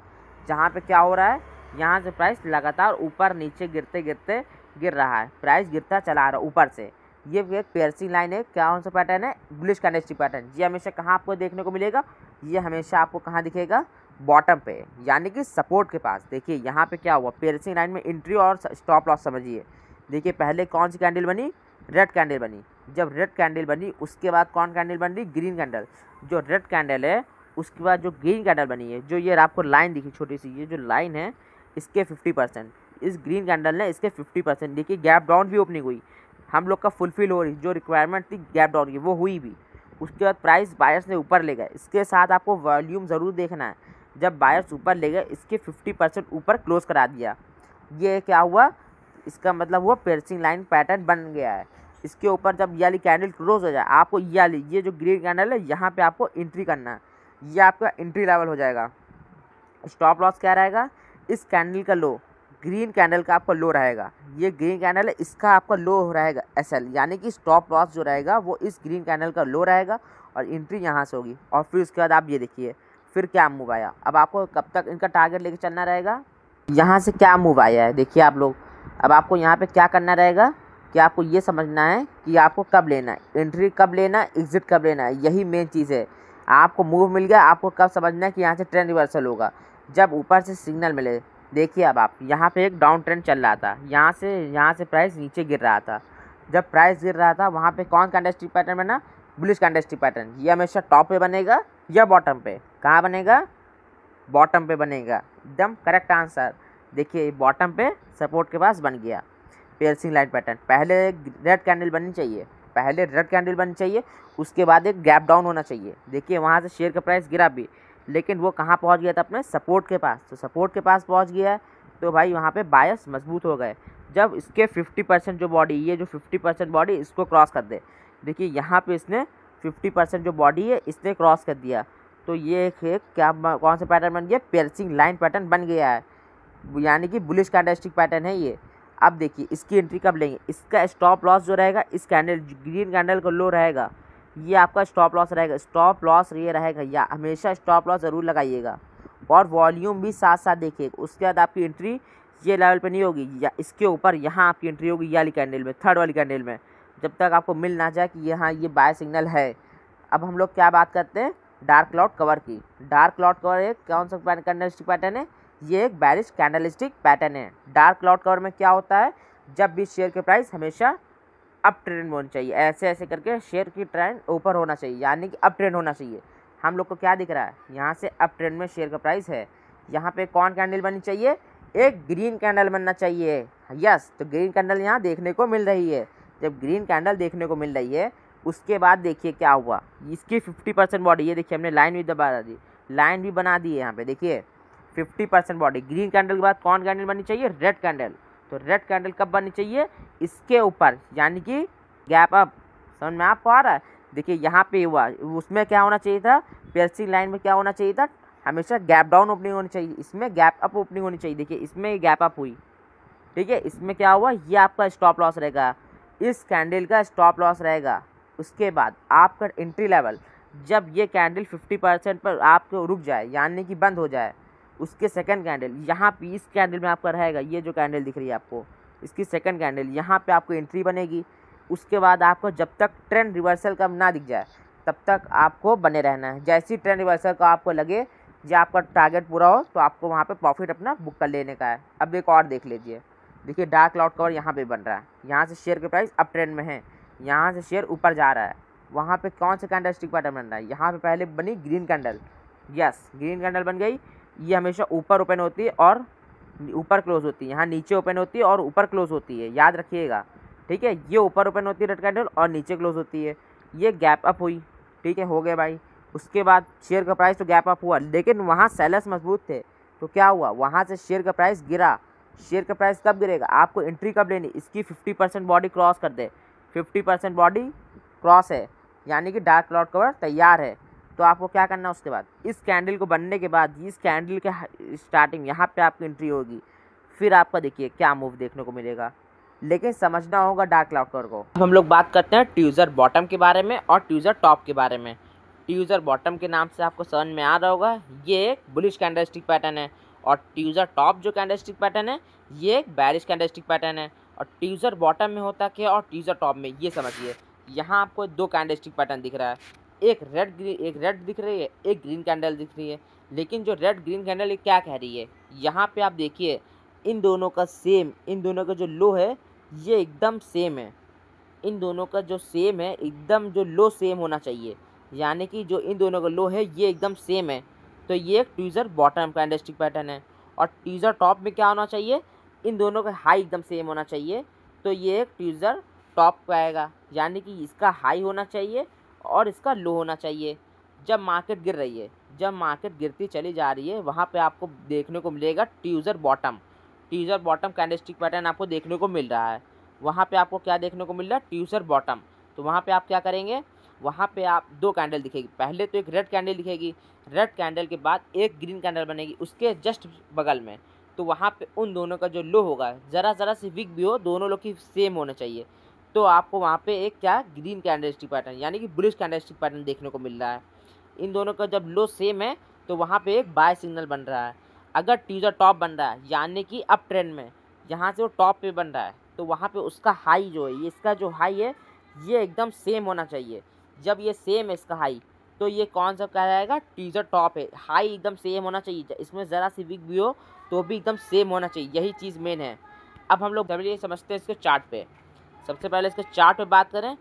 जहाँ पे क्या हो रहा है, यहाँ से प्राइस लगातार ऊपर नीचे गिरते गिरते गिर रहा है, प्राइस गिरता चला रहा है ऊपर से। ये एक पेयर्सिंग लाइन है, क्या कौन सा पैटर्न है, बुलिश कैंडलस्टिक पैटर्न। ये हमेशा कहाँ आपको देखने को मिलेगा, ये हमेशा आपको कहाँ दिखेगा, बॉटम पे, यानी कि सपोर्ट के पास। देखिए यहाँ पे क्या हुआ, पेयर्सिंग लाइन में एंट्री और स्टॉप लॉस समझिए। देखिए पहले कौन सी कैंडल बनी, रेड कैंडल बनी। जब रेड कैंडल बनी उसके बाद कौन कैंडल बन रही, ग्रीन कैंडल। जो रेड कैंडल है उसके बाद जो ग्रीन कैंडल बनी है, जो ये आपको लाइन दिखी छोटी सी, ये जो लाइन है इसके 50%, इस ग्रीन कैंडल ने इसके 50%। देखिए गैप डाउन भी ओपनिंग हुई, हम लोग का फुलफिल हो रही, जो रिक्वायरमेंट थी गैप डाउन की वो हुई भी। उसके बाद प्राइस बायर्स ने ऊपर ले गए। इसके साथ आपको वॉल्यूम ज़रूर देखना है, जब बायर्स ऊपर ले गए इसके 50% ऊपर क्लोज करा दिया, ये क्या हुआ, इसका मतलब हुआ पेयर्सिंग लाइन पैटर्न बन गया है। इसके ऊपर जब ये वाली कैंडल क्लोज हो जाए, आपको ये जो ग्रीन कैंडल है यहाँ पे आपको एंट्री करना है, ये आपका एंट्री लेवल हो जाएगा। स्टॉप लॉस क्या रहेगा, इस कैंडल का लो, ग्रीन कैंडल का आपका लो रहेगा, ये ग्रीन कैंडल है इसका आपका लो रहेगा SL, यानी कि स्टॉप लॉस जो रहेगा वो इस ग्रीन कैंडल का लो रहेगा और एंट्री यहाँ से होगी। और फिर उसके बाद आप ये देखिए फिर क्या मूव आया। अब आपको कब तक इनका टारगेट लेके चलना रहेगा, यहाँ से क्या मूव आया है देखिए आप लोग। अब आपको यहाँ पे क्या करना रहेगा कि आपको ये समझना है कि आपको कब लेना है, एंट्री कब लेना है, एग्जिट कब लेना है, यही मेन चीज़ है। आपको मूव मिल गया, आपको कब समझना है कि यहाँ से ट्रेंड रिवर्सल होगा, जब ऊपर से सिग्नल मिले। देखिए अब आप यहाँ पे एक डाउन ट्रेंड चल रहा था, यहाँ से प्राइस नीचे गिर रहा था। जब प्राइस गिर रहा था वहाँ पे कौन कैंडलस्टिक पैटर्न बना, बुलिश कैंडलस्टिक पैटर्न। ये हमेशा टॉप पे बनेगा या बॉटम पे, कहाँ बनेगा, बॉटम पे बनेगा, एकदम करेक्ट आंसर। देखिए बॉटम पे सपोर्ट के पास बन गया पेयर्सिंग लाइन पैटर्न। पहले रेड कैंडल बननी चाहिए, उसके बाद एक गैप डाउन होना चाहिए। देखिए वहाँ से शेयर का प्राइस गिरा भी, लेकिन वो कहाँ पहुँच गया था, अपने सपोर्ट के पास। तो सपोर्ट के पास पहुँच गया है तो भाई वहाँ पे बायर्स मजबूत हो गए। जब इसके 50% जो बॉडी, ये जो 50% बॉडी इसको क्रॉस कर दे, देखिए यहाँ पे इसने 50% जो बॉडी है इसने क्रॉस कर दिया, तो ये एक क्या कौन सा पैटर्न बन गया, पेयर्सिंग लाइन पैटर्न बन गया है, यानी कि बुलिश कैंडलस्टिक पैटर्न है ये। अब देखिए इसकी एंट्री कब लेंगे, इसका स्टॉप लॉस जो रहेगा, इस कैंडल ग्रीन कैंडल का लो रहेगा, ये आपका स्टॉप लॉस रहेगा। स्टॉप लॉस ये रहेगा, या हमेशा स्टॉप लॉस ज़रूर लगाइएगा और वॉल्यूम भी साथ साथ देखिएगा। उसके बाद आपकी एंट्री ये लेवल पे नहीं होगी, या इसके ऊपर यहाँ आपकी एंट्री होगी ये वाली कैंडल में, थर्ड वाली कैंडल में, जब तक आपको मिल ना जाए कि यहाँ ये बाय सिग्नल है। अब हम लोग क्या बात करते हैं, डार्क क्लाउड कवर की। डार्क क्लाउड कवर एक कौन सा कैंडलस्टिक पैटर्न है, ये एक बेरिश कैंडलस्टिक पैटर्न है। डार्क क्लाउड कवर में क्या होता है, जब भी शेयर के प्राइस हमेशा अप ट्रेंड में होनी चाहिए, ऐसे ऐसे करके शेयर की ट्रेंड ऊपर होना चाहिए, यानी कि अप ट्रेंड होना चाहिए। हम लोग को क्या दिख रहा है, यहाँ से अप ट्रेंड में शेयर का प्राइस है। यहाँ पे कौन कैंडल बननी चाहिए, एक ग्रीन कैंडल बनना चाहिए। यस, तो ग्रीन कैंडल यहाँ देखने को मिल रही है। जब ग्रीन कैंडल देखने को मिल रही है उसके बाद देखिए क्या हुआ, इसकी 50% बॉडी, ये देखिए हमने लाइन भी दबा दी, लाइन भी बना दी है यहाँ पे। देखिए 50% बॉडी, ग्रीन कैंडल के बाद कौन कैंडल बननी चाहिए, रेड कैंडल। तो रेड कैंडल कब बननी चाहिए, इसके ऊपर, यानी कि गैप अप। समझ में आप आ रहा है, देखिए यहाँ पे हुआ, उसमें क्या होना चाहिए था, पेयर्सिंग लाइन में क्या होना चाहिए था, हमेशा गैप डाउन ओपनिंग होनी चाहिए, इसमें गैप अप ओपनिंग होनी चाहिए। देखिए इसमें गैप अप हुई, ठीक है, इसमें क्या हुआ, ये आपका स्टॉप लॉस रहेगा, इस कैंडल का स्टॉप लॉस रहेगा। उसके बाद आपका एंट्री लेवल, जब ये कैंडल 50% पर आपको रुक जाए, यानी कि बंद हो जाए, उसके सेकंड कैंडल यहाँ पे इस कैंडल में आपका रहेगा, ये जो कैंडल दिख रही है आपको, इसकी सेकंड कैंडल, यहाँ पे आपको एंट्री बनेगी। उसके बाद आपको जब तक ट्रेंड रिवर्सल का ना दिख जाए तब तक आपको बने रहना है। जैसी ट्रेंड रिवर्सल का आपको लगे या आपका टारगेट पूरा हो तो आपको वहाँ पे प्रॉफिट अपना बुक कर लेने का है। अब एक और देख लीजिए, देखिए डार्क क्लाउड कवर यहाँ पे बन रहा है, यहाँ से शेयर के प्राइस अप ट्रेंड में है, यहाँ से शेयर ऊपर जा रहा है। वहाँ पे कौन सा कैंडलस्टिक पैटर्न बन रहा है, यहाँ पे पहले बनी green candle. Yes, green candle बन गई, ये हमेशा ऊपर ओपन होती है और ऊपर क्लोज होती है, यहाँ नीचे ओपन होती है और ऊपर क्लोज होती है, याद रखिएगा। ठीक है। ये ऊपर ओपन होती है रेड कैंडल और नीचे क्लोज होती है। ये गैप अप हुई, ठीक है, हो गया भाई। उसके बाद शेयर का प्राइस तो गैप अप हुआ, लेकिन वहाँ सेलर्स मजबूत थे, तो क्या हुआ, वहाँ से शेयर का प्राइस गिरा। शेयर का प्राइस कब गिरेगा, आपको एंट्री कब लेनी, इसकी 50% बॉडी क्रॉस कर दे। 50% बॉडी क्रॉस है, यानी कि डार्क क्लाउड कवर तैयार है। तो आपको क्या करना है, उसके बाद इस कैंडल को बनने के बाद इस कैंडल के स्टार्टिंग यहाँ पे आपकी एंट्री होगी। फिर आपका देखिए क्या मूव देखने को मिलेगा, लेकिन समझना होगा डार्क क्लाउड कवर को। अब हम लोग बात करते हैं ट्यूजर बॉटम के बारे में और ट्यूजर टॉप के बारे में। ट्यूजर बॉटम के नाम से आपको समझ में आ रहा होगा, ये एक बुलिश कैंडलस्टिक पैटर्न है। और ट्यूजर टॉप जो कैंडलस्टिक पैटर्न है, ये एक बेरिश कैंडलस्टिक पैटर्न है। और ट्यूजर बॉटम में होता क्या और ट्यूजर टॉप में, ये समझिए। यहाँ आपको दो कैंडलस्टिक पैटर्न दिख रहा है, एक रेड दिख रही है, एक ग्रीन कैंडल दिख रही है। लेकिन जो रेड ग्रीन कैंडल ये क्या कह रही है, यहाँ पे आप देखिए इन दोनों का सेम, इन दोनों का जो लो है ये एकदम सेम है। इन दोनों का जो सेम है, एकदम जो लो सेम होना चाहिए, यानी कि जो इन दोनों का लो है ये एकदम सेम है। तो ये एक ट्यूजर बॉटम कैंडलस्टिक पैटर्न है। और ट्यूजर टॉप में क्या होना चाहिए, इन दोनों का हाई एकदम सेम होना चाहिए। तो ये एक ट्यूजर टॉप का आएगा, यानी कि इसका हाई होना चाहिए और इसका लो होना चाहिए। जब मार्केट गिर रही है, जब मार्केट गिरती चली जा रही है, वहाँ पे आपको देखने को मिलेगा ट्यूजर बॉटम। ट्यूजर बॉटम कैंडलस्टिक पैटर्न आपको देखने को मिल रहा है। वहाँ पे आपको क्या देखने को मिल रहा है, ट्यूजर बॉटम। तो वहाँ पे आप क्या करेंगे, वहाँ पे आप दो कैंडल दिखेगी, पहले तो एक रेड कैंडल दिखेगी, रेड कैंडल के बाद एक ग्रीन कैंडल बनेगी उसके जस्ट बगल में। तो वहाँ पे उन दोनों का जो लो होगा, ज़रा सी वीक भी हो, दोनों लोग की सेम होना चाहिए। तो आपको वहाँ पे एक क्या ग्रीन कैंडलस्टिक पैटर्न यानी कि बुलिश कैंडलस्टिक पैटर्न देखने को मिल रहा है। इन दोनों का जब लो सेम है तो वहाँ पे एक बाय सिग्नल बन रहा है। अगर ट्यूजर टॉप बन रहा है, यानी कि अप ट्रेंड में, यहाँ से वो टॉप पे बन रहा है, तो वहाँ पे उसका हाई जो है, ये इसका जो हाई है ये एकदम सेम होना चाहिए। जब ये सेम है इसका हाई, तो ये कौन सा कहलाएगा, ट्यूजर टॉप है। हाई एकदम सेम होना चाहिए, इसमें ज़रा सी वीक भी हो तो भी एकदम सेम होना चाहिए, यही चीज़ मेन है। अब हम लोग चलिए समझते हैं इसके चार्ट पे। सबसे पहले इसके चार्ट पे बात करें,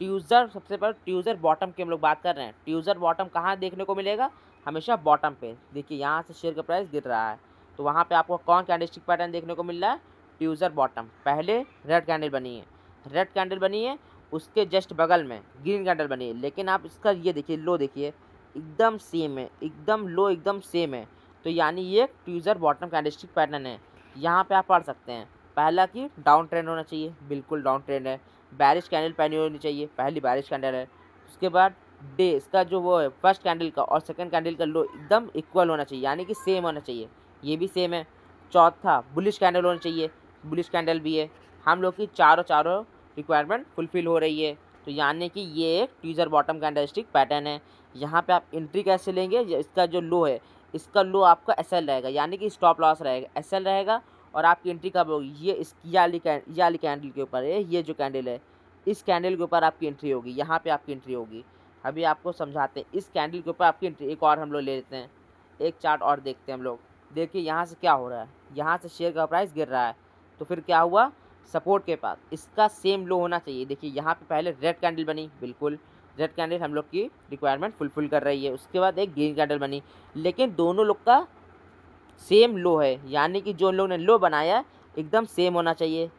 ट्यूजर, सबसे पहले ट्यूजर बॉटम की हम लोग बात कर रहे हैं। ट्यूजर बॉटम कहाँ देखने को मिलेगा, हमेशा बॉटम पे। देखिए यहाँ से शेयर का प्राइस गिर रहा है, तो वहाँ पे आपको कौन कैंडलस्टिक पैटर्न देखने को मिल रहा है, ट्यूजर बॉटम। पहले रेड कैंडल बनी है, रेड कैंडल बनी है, उसके जस्ट बगल में ग्रीन कैंडल बनी है। लेकिन आप इसका ये देखिए लो, देखिए एकदम सेम है, एकदम लो एकदम सेम है। तो यानी ये ट्यूजर बॉटम कैंडलस्टिक पैटर्न है। यहाँ पे आप पढ़ सकते हैं, पहला कि डाउन ट्रेंड होना चाहिए, बिल्कुल डाउन ट्रेंड है। बैरिश कैंडल पहनी होनी चाहिए, पहली बैरिश कैंडल है। उसके बाद डे, इसका जो वो है फर्स्ट कैंडल का और सेकंड कैंडल का लो एकदम इक्वल होना चाहिए, यानी कि सेम होना चाहिए, ये भी सेम है। चौथा बुलिश कैंडल होना चाहिए, बुलिश कैंडल भी है। हम लोग की चारों रिक्वायरमेंट फुलफिल हो रही है, तो यानी कि ये एक ट्यूजर बॉटम कैंडलस्टिक पैटर्न है। यहाँ पे आप एंट्री कैसे लेंगे, इसका जो लो है, इसका लो आपका एसएल रहेगा, यानी कि स्टॉप लॉस रहेगा, एसएल रहेगा। और आपकी एंट्री कब होगी, ये इस ये वाली कैंडल के ऊपर है, ये जो कैंडल है इस कैंडल के ऊपर आपकी एंट्री होगी, यहाँ पे आपकी एंट्री होगी। अभी आपको समझाते हैं, इस कैंडल के ऊपर आपकी एंट्री। एक और हम लोग ले लेते हैं, एक चार्ट और देखते हैं हम लोग। देखिए यहाँ से क्या हो रहा है, यहाँ से शेयर का प्राइस गिर रहा है, तो फिर क्या हुआ, सपोर्ट के पास इसका सेम लो होना चाहिए। देखिए यहाँ पे पहले रेड कैंडल बनी, बिल्कुल रेड कैंडल हम लोग की रिक्वायरमेंट फुलफिल कर रही है। उसके बाद एक ग्रीन कैंडल बनी, लेकिन दोनों लोग का सेम लो है, यानी कि जो लोग ने लो बनाया एकदम सेम होना चाहिए।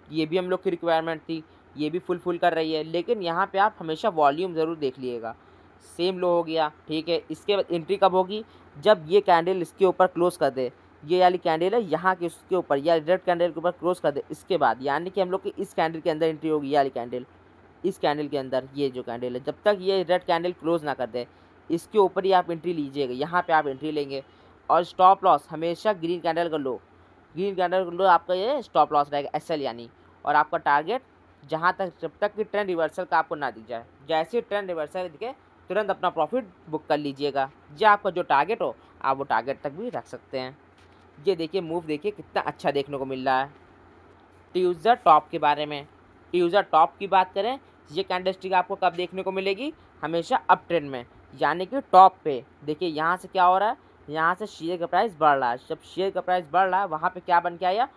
ये भी हम लोग की रिक्वायरमेंट थी, ये भी फुलफिल कर रही है। लेकिन यहाँ पे आप हमेशा वॉल्यूम ज़रूर देख लीजिएगा, सेम लो हो गया, ठीक है। इसके बाद एंट्री कब होगी, जब ये कैंडल इसके ऊपर क्लोज कर दे, ये वाली कैंडल है यहाँ के उसके ऊपर, या रेड कैंडल के ऊपर क्लोज कर दे, इसके बाद यानी कि हम लोग की इस कैंडल के अंदर एंट्री होगी। ये वाली कैंडल, इस कैंडल के अंदर, ये जो कैंडल है, जब तक ये रेड कैंडल क्लोज ना कर दे, इसके ऊपर ही आप एंट्री लीजिएगा, यहाँ पे आप एंट्री लेंगे। और स्टॉप लॉस हमेशा ग्रीन कैंडल का लो, ग्रीन कैंडल का लो आपका ये स्टॉप लॉस रहेगा, एसएल यानी। और आपका टारगेट जहाँ तक, जब तक कि ट्रेंड रिवर्सल का आपको ना दिख जाए, जैसे ट्रेंड रिवर्सल दिखे तुरंत अपना प्रॉफिट बुक कर लीजिएगा। जो आपका जो टारगेट हो आप वो टारगेट तक भी रख सकते हैं। ये देखिए मूव देखिए कितना अच्छा देखने को मिल रहा है। ट्यूजर टॉप के बारे में, ट्यूजर टॉप की बात करें, ये कैंडलस्टिक आपको कब देखने को मिलेगी, हमेशा अप ट्रेंड में, यानी कि टॉप पे। देखिए यहाँ से क्या हो रहा है, यहाँ से शेयर का प्राइस बढ़ रहा है। जब शेयर का प्राइस बढ़ रहा है, वहाँ पे क्या बन के आया,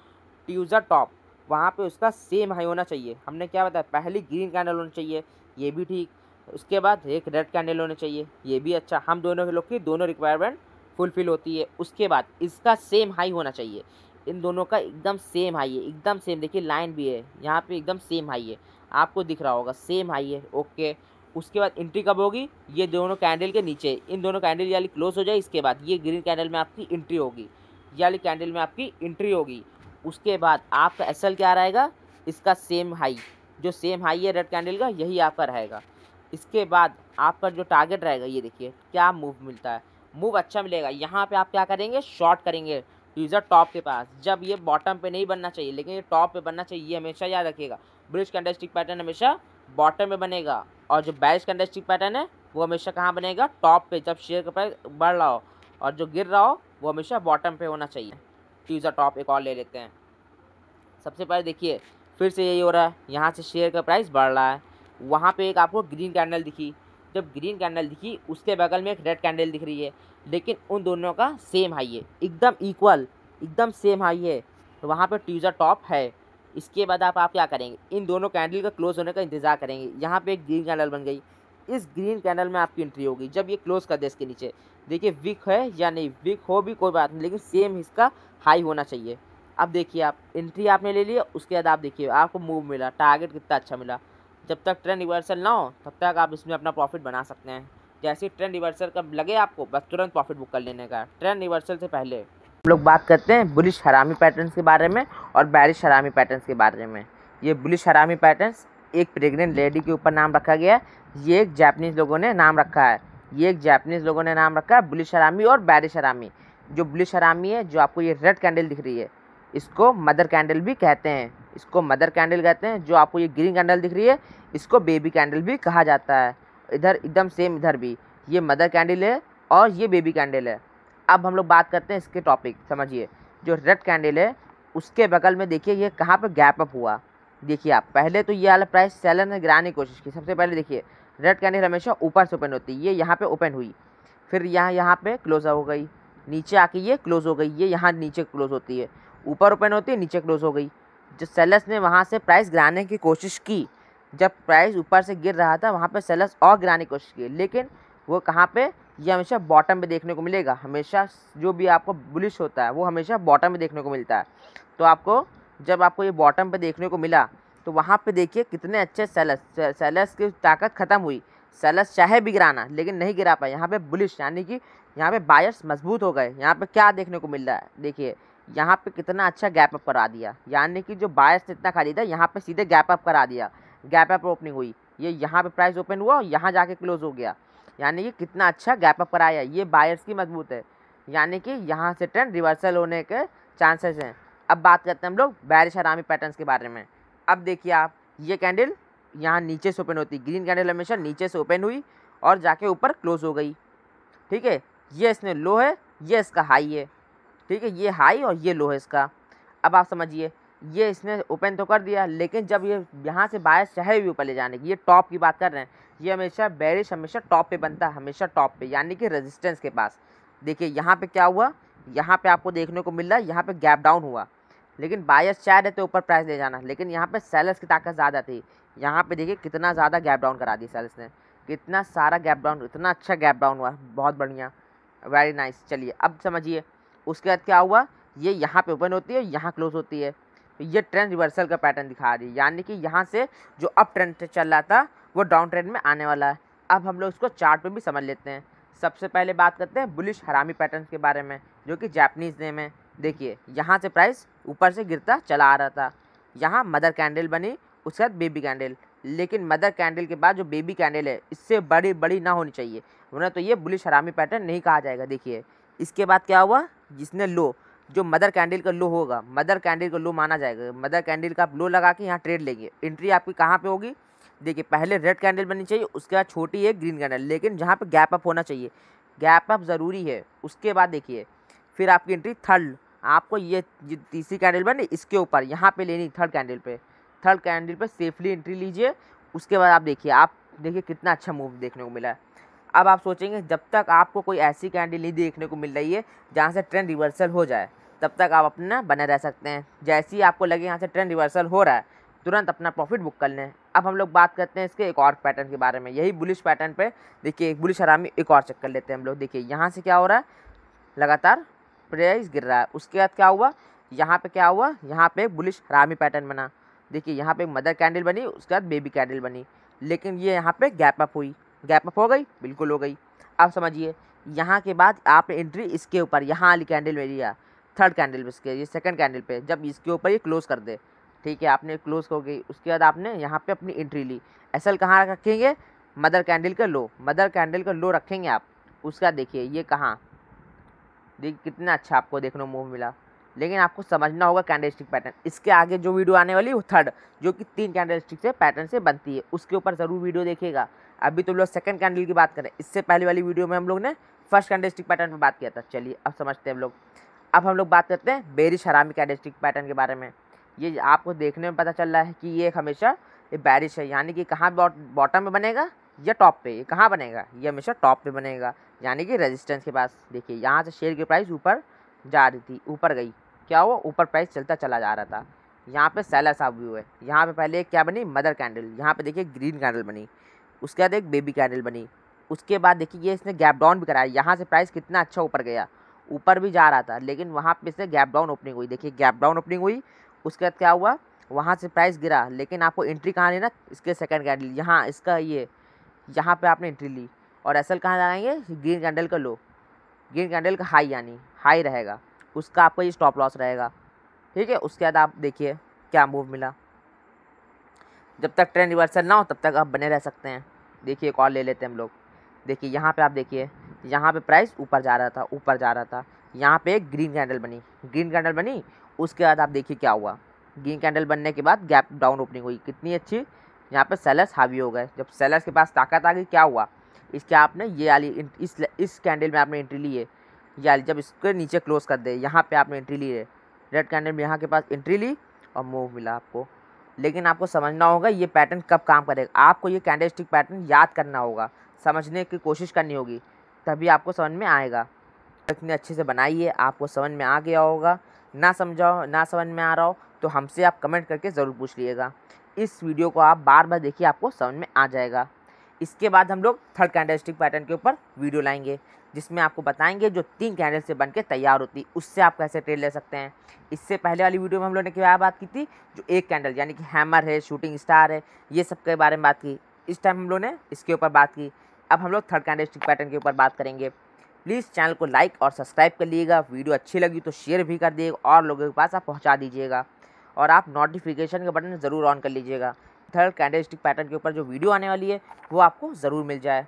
ट्यूजर टॉप। वहाँ पे उसका सेम हाई होना चाहिए। हमने क्या बताया, पहली ग्रीन कैंडल होनी चाहिए, ये भी ठीक। उसके बाद एक रेड कैंडल होनी चाहिए, ये भी अच्छा। हम दोनों के लोग की दोनों रिक्वायरमेंट फुलफिल होती है। उसके बाद इसका सेम हाई होना चाहिए, इन दोनों का एकदम सेम हाई है, एकदम सेम। देखिए लाइन भी है यहाँ पे, एकदम सेम हाई है, आपको दिख रहा होगा, सेम हाई है। ओके, उसके बाद एंट्री कब होगी? ये दोनों कैंडल के नीचे, इन दोनों कैंडल वाली क्लोज हो जाए, इसके बाद ये ग्रीन कैंडल में आपकी एंट्री होगी, ये वाली कैंडल में आपकी एंट्री होगी। उसके बाद आपका एसएल क्या रहेगा? इसका सेम हाई, जो सेम हाई है रेड कैंडल का, यही आपका रहेगा। इसके बाद आपका जो टारगेट रहेगा, ये देखिए क्या मूव मिलता है, मूव अच्छा मिलेगा। यहाँ पे आप क्या करेंगे? शॉर्ट करेंगे यूज़र टॉप के पास। जब ये बॉटम पे नहीं बनना चाहिए, लेकिन ये टॉप पे बनना चाहिए, ये हमेशा याद रखिएगा। बुलिश कैंडलस्टिक पैटर्न हमेशा बॉटम में बनेगा, और जो बेरिश कैंडलस्टिक पैटर्न है वो हमेशा कहाँ बनेगा? टॉप पे, जब शेयर का प्राइस बढ़ रहा हो, और जो गिर रहा हो वो हमेशा बॉटम पे होना चाहिए। यूज़र टॉप एक और ले लेते हैं। सबसे पहले देखिए फिर से यही हो रहा है, यहाँ से शेयर का प्राइस बढ़ रहा है, वहाँ पे एक आपको ग्रीन कैंडल दिखी। जब ग्रीन कैंडल दिखी, उसके बगल में एक रेड कैंडल दिख रही है, लेकिन उन दोनों का सेम हाई है, एकदम इक्वल, एकदम सेम हाई है, तो वहाँ पे टीजर टॉप है। इसके बाद आप क्या करेंगे? इन दोनों कैंडल का क्लोज होने का इंतजार करेंगे। यहाँ पे एक ग्रीन कैंडल बन गई, इस ग्रीन कैंडल में आपकी एंट्री होगी जब ये क्लोज कर दे इसके नीचे। देखिए विक है या नहीं, विक हो भी कोई बात नहीं, लेकिन सेम इसका हाई होना चाहिए। अब देखिए आप एंट्री आपने ले लिया, उसके बाद आप देखिए आपको मूव मिला, टारगेट कितना अच्छा मिला। जब तक ट्रेंड रिवर्सल ना हो तब तक आप इसमें अपना प्रॉफिट बना सकते हैं। जैसे ट्रेंड रिवर्सल कब लगे आपको, बस तुरंत प्रॉफिट बुक कर लेने का, ट्रेंड रिवर्सल से पहले। हम लोग बात करते हैं बुलिश हरामी पैटर्न्स के बारे में और बैरिश हरामी पैटर्न्स के बारे में। ये बुलिश हरामी पैटर्न्स एक प्रेग्नेंट लेडी के ऊपर नाम रखा गया है, ये एक जापानीज़ लोगों ने नाम रखा है, ये एक जापानीज़ लोगों ने नाम रखा है बुलिश हरामी और बैरिश हरामी। जो बुलिश हरामी है, जो आपको ये रेड कैंडल दिख रही है, इसको मदर कैंडल भी कहते हैं, इसको मदर कैंडल कहते हैं। जो आपको ये ग्रीन कैंडल दिख रही है, इसको बेबी कैंडल भी कहा जाता है। इधर एकदम सेम, इधर भी ये मदर कैंडल है और ये बेबी कैंडल है। अब हम लोग बात करते हैं इसके टॉपिक, समझिए। जो रेड कैंडल है उसके बगल में देखिए ये कहाँ पे गैप अप हुआ। देखिए आप पहले तो ये वाला प्राइस सेलर ने गिराने की कोशिश की। सबसे पहले देखिए रेड कैंडल हमेशा ऊपर से ओपन होती है, ये यहाँ पे ओपन हुई, फिर यहाँ पे क्लोज हो गई, नीचे आके ये क्लोज हो गई, ये यहाँ नीचे क्लोज होती है, ऊपर ओपन होती है, नीचे क्लोज हो गई। जो सेलर्स ने वहाँ से प्राइस गिराने की कोशिश की, जब प्राइस ऊपर से गिर रहा था वहाँ पे सेलर्स और गिराने की कोशिश की, लेकिन वो कहाँ पे? ये हमेशा बॉटम पे देखने को मिलेगा। हमेशा जो भी आपको बुलिश होता है वो हमेशा बॉटम पे देखने को मिलता है। तो आपको जब आपको ये बॉटम पे देखने को मिला, तो वहाँ पे देखिए कितने अच्छे सेलर्स की ताकत ख़त्म हुई। सेलर्स चाहे भी गिराना, लेकिन नहीं गिरा पाए। यहाँ पे बुलिश यानी कि यहाँ पे बायर्स मजबूत हो गए। यहाँ पे क्या देखने को मिल रहा है? देखिए यहाँ पे कितना अच्छा गैप अप करा दिया, यानी कि जो बायर्स इतना खरीदा, यहाँ पे सीधे गैप अप करा दिया, गैप अप ओपनिंग हुई, ये यहाँ पे प्राइस ओपन हुआ और यहाँ जाके क्लोज हो गया, यानी कि कितना अच्छा गैप अप कराया। ये बायर्स की मजबूत है, यानी कि यहाँ से ट्रेंड रिवर्सल होने के चांसेस हैं। अब बात करते हैं हम लोग बैरिश हरामी पैटर्न्स के बारे में। अब देखिए आप, ये कैंडल यहाँ नीचे से ओपन होती, ग्रीन कैंडल हमेशा नीचे से ओपन हुई और जाके ऊपर क्लोज हो गई, ठीक है। ये इसमें लो है, ये इसका हाई है, ठीक है, ये हाई और ये लो है इसका। अब आप समझिए, ये इसने ओपन तो कर दिया, लेकिन जब ये यहाँ से बायस चाहे भी ऊपर ले जाने की, ये टॉप की बात कर रहे हैं, ये हमेशा बेरिश हमेशा टॉप पे बनता है, हमेशा टॉप पे, यानी कि रेजिस्टेंस के पास। देखिए यहाँ पे क्या हुआ, यहाँ पे आपको देखने को मिल रहा है, यहाँ पे गैप डाउन हुआ, लेकिन बायर्स चाह रहे थे ऊपर प्राइस ले जाना, लेकिन यहाँ पे सेलर्स की ताकत ज़्यादा थी। यहाँ पे देखिए कितना ज़्यादा गैप डाउन करा दिया सेलर्स ने, कितना सारा गैप डाउन, इतना अच्छा गैप डाउन हुआ, बहुत बढ़िया, वेरी नाइस। चलिए अब समझिए उसके बाद क्या हुआ, ये यहाँ पे ओपन होती है, यहाँ क्लोज होती है, तो ये ट्रेंड रिवर्सल का पैटर्न दिखा रही है, यानी कि यहाँ से जो अप ट्रेंड चल रहा था वो डाउन ट्रेंड में आने वाला है। अब हम लोग इसको चार्ट पे भी समझ लेते हैं। सबसे पहले बात करते हैं बुलिश हरामी पैटर्न के बारे में, जो कि जापानीज़ नेम है। देखिए यहाँ से प्राइस ऊपर से गिरता चला आ रहा था, यहाँ मदर कैंडल बनी, उसके बाद बेबी कैंडल, लेकिन मदर कैंडल के बाद जो बेबी कैंडल है इससे बड़ी बड़ी ना होनी चाहिए, वरना तो ये बुलिश हरामी पैटर्न नहीं कहा जाएगा। देखिए इसके बाद क्या हुआ, जिसने लो, जो मदर कैंडल का लो होगा, मदर कैंडल का लो माना जाएगा, मदर कैंडल का आप लो लगा के यहाँ ट्रेड लेंगे। एंट्री आपकी कहाँ पे होगी? देखिए पहले रेड कैंडल बननी चाहिए, उसके बाद छोटी एक ग्रीन कैंडल, लेकिन जहाँ पे गैप अप होना चाहिए, गैप अप ज़रूरी है। उसके बाद देखिए फिर आपकी एंट्री थर्ड, आपको ये तीसरी कैंडल बनी, इसके ऊपर यहाँ पे लेनी, थर्ड कैंडल पे सेफली एंट्री लीजिए। उसके बाद आप देखिए कितना अच्छा मूव देखने को मिला है। अब आप सोचेंगे जब तक आपको कोई ऐसी कैंडल नहीं देखने को मिल रही है जहाँ से ट्रेंड रिवर्सल हो जाए, तब तक आप अपना बने रह सकते हैं। जैसे ही आपको लगे यहाँ से ट्रेंड रिवर्सल हो रहा है, तुरंत अपना प्रॉफिट बुक कर लें। अब हम लोग बात करते हैं इसके एक और पैटर्न के बारे में, यही बुलिश पैटर्न पे देखिए एक बुलिश हरामी एक और चेक कर लेते हैं हम लोग। देखिए यहाँ से क्या हो रहा है, लगातार प्राइस गिर रहा है, उसके बाद क्या हुआ, यहाँ पे क्या हुआ, यहाँ पे एक बुलिश हरामी पैटर्न बना। देखिए यहाँ पे मदर कैंडल बनी, उसके बाद बेबी कैंडल बनी, लेकिन ये यहाँ पे गैप अप हुई। गैप अप हो गई, बिल्कुल हो गई। अब समझिए यहाँ के बाद आपने एंट्री इसके ऊपर, यहाँ वाली कैंडल में लिया, थर्ड कैंडल पे, इसके ये सेकंड कैंडल पे, जब इसके ऊपर ये क्लोज कर दे, ठीक है, आपने क्लोज हो गई, उसके बाद आपने यहाँ पे अपनी एंट्री ली। एसएल कहाँ रखेंगे, मदर कैंडल का लो, मदर कैंडल का लो रखेंगे आप। उसका देखिए ये कहाँ, देखिए कितना अच्छा आपको देखने को मूव मिला। लेकिन आपको समझना होगा कैंडलस्टिक पैटर्न। इसके आगे जो वीडियो आने वाली है वो थर्ड, जो कि 3 कैंडलस्टिक से पैटर्न से बनती है, उसके ऊपर ज़रूर वीडियो देखिएगा। अभी तो हम लोग सेकंड कैंडल की बात करें, इससे पहले वाली वीडियो में हम लोग ने फर्स्ट कैंडलस्टिक पैटर्न पर बात किया था। चलिए अब समझते हैं हम लोग। अब हम लोग बात करते हैं बेरिश हरामी कैंडलस्टिक पैटर्न के बारे में। ये आपको देखने में पता चल रहा है कि ये हमेशा ये बैरिश है, यानी कि कहाँ बॉटम में बनेगा या टॉप पे। ये कहाँ बनेगा, ये हमेशा टॉप पे बनेगा, यानी कि रेजिस्टेंस के पास। देखिए यहाँ से शेयर की प्राइस ऊपर जा रही थी, ऊपर गई, क्या हुआ, ऊपर प्राइस चलता चला जा रहा था। यहाँ पे सेलर्स आप व्यू है, यहाँ पे पहले क्या बनी, मदर कैंडल, यहाँ पे देखिए ग्रीन कैंडल बनी, उसके बाद एक बेबी कैंडल बनी, उसके बाद देखिए ये इसने गैप डाउन भी कराया। यहाँ से प्राइस कितना अच्छा ऊपर गया, ऊपर भी जा रहा था, लेकिन वहाँ पे से गैप डाउन ओपनिंग हुई। देखिए गैप डाउन ओपनिंग हुई, उसके बाद क्या हुआ, वहाँ से प्राइस गिरा, लेकिन आपको एंट्री कहाँ लेना, इसके सेकंड कैंडल, यहाँ इसका ये, यहाँ पे आपने एंट्री ली। और एसएल कहाँ लगाएंगे, ग्रीन कैंडल का लो, ग्रीन कैंडल का हाई, यानी हाई रहेगा, उसका आपका ये स्टॉप लॉस रहेगा, ठीक है। उसके बाद आप देखिए क्या मूव मिला। जब तक ट्रेंड रिवर्सल ना हो तब तक आप बने रह सकते हैं। देखिए एक और ले लेते हैं हम लोग। देखिए यहाँ पे आप देखिए, यहाँ पे प्राइस ऊपर जा रहा था, ऊपर जा रहा था, यहाँ पे एक ग्रीन कैंडल बनी, ग्रीन कैंडल बनी, उसके बाद आप देखिए क्या हुआ, ग्रीन कैंडल बनने के बाद गैप डाउन ओपनिंग हुई, कितनी अच्छी। यहाँ पे सेलर्स हावी हो गए, जब सेलर्स के पास ताकत आ गई, क्या हुआ, इसके आपने ये वाली इस कैंडल में आपने एंट्री ली है, ये वाली, जब इसके नीचे क्लोज कर दे, यहाँ पे आपने एंट्री ली है, रेड कैंडल में यहाँ के पास एंट्री ली और मूव मिला आपको। लेकिन आपको समझना होगा ये पैटर्न कब काम करेगा, आपको ये कैंडलस्टिक पैटर्न याद करना होगा, समझने की कोशिश करनी होगी, तभी आपको समझ में आएगा। इतने अच्छे से बनाइए, आपको समझ में आ गया होगा। ना समझाओ, ना समझ में आ रहा हो तो हमसे आप कमेंट करके ज़रूर पूछ लीजिएगा। इस वीडियो को आप बार बार देखिए, आपको समझ में आ जाएगा। इसके बाद हम लोग थर्ड कैंडलस्टिक पैटर्न के ऊपर वीडियो लाएंगे, जिसमें आपको बताएंगे जो 3 कैंडल से बन के तैयार होती, उससे आप कैसे ट्रेड ले सकते हैं। इससे पहले वाली वीडियो में हम लोगों ने क्या बात की थी, जो एक कैंडल यानी कि हैमर है, शूटिंग स्टार है, ये सब के बारे में बात की। इस टाइम हम लोगों ने इसके ऊपर बात की। अब हम लोग थर्ड कैंडलस्टिक पैटर्न के ऊपर बात करेंगे। प्लीज़ चैनल को लाइक और सब्सक्राइब कर लीजिएगा, वीडियो अच्छी लगी तो शेयर भी कर दिएगा और लोगों के पास आप पहुँचा दीजिएगा, और आप नोटिफिकेशन का बटन ज़रूर ऑन कर लीजिएगा। थर्ड कैंडलस्टिक पैटर्न के ऊपर जो वीडियो आने वाली है वो आपको ज़रूर मिल जाए।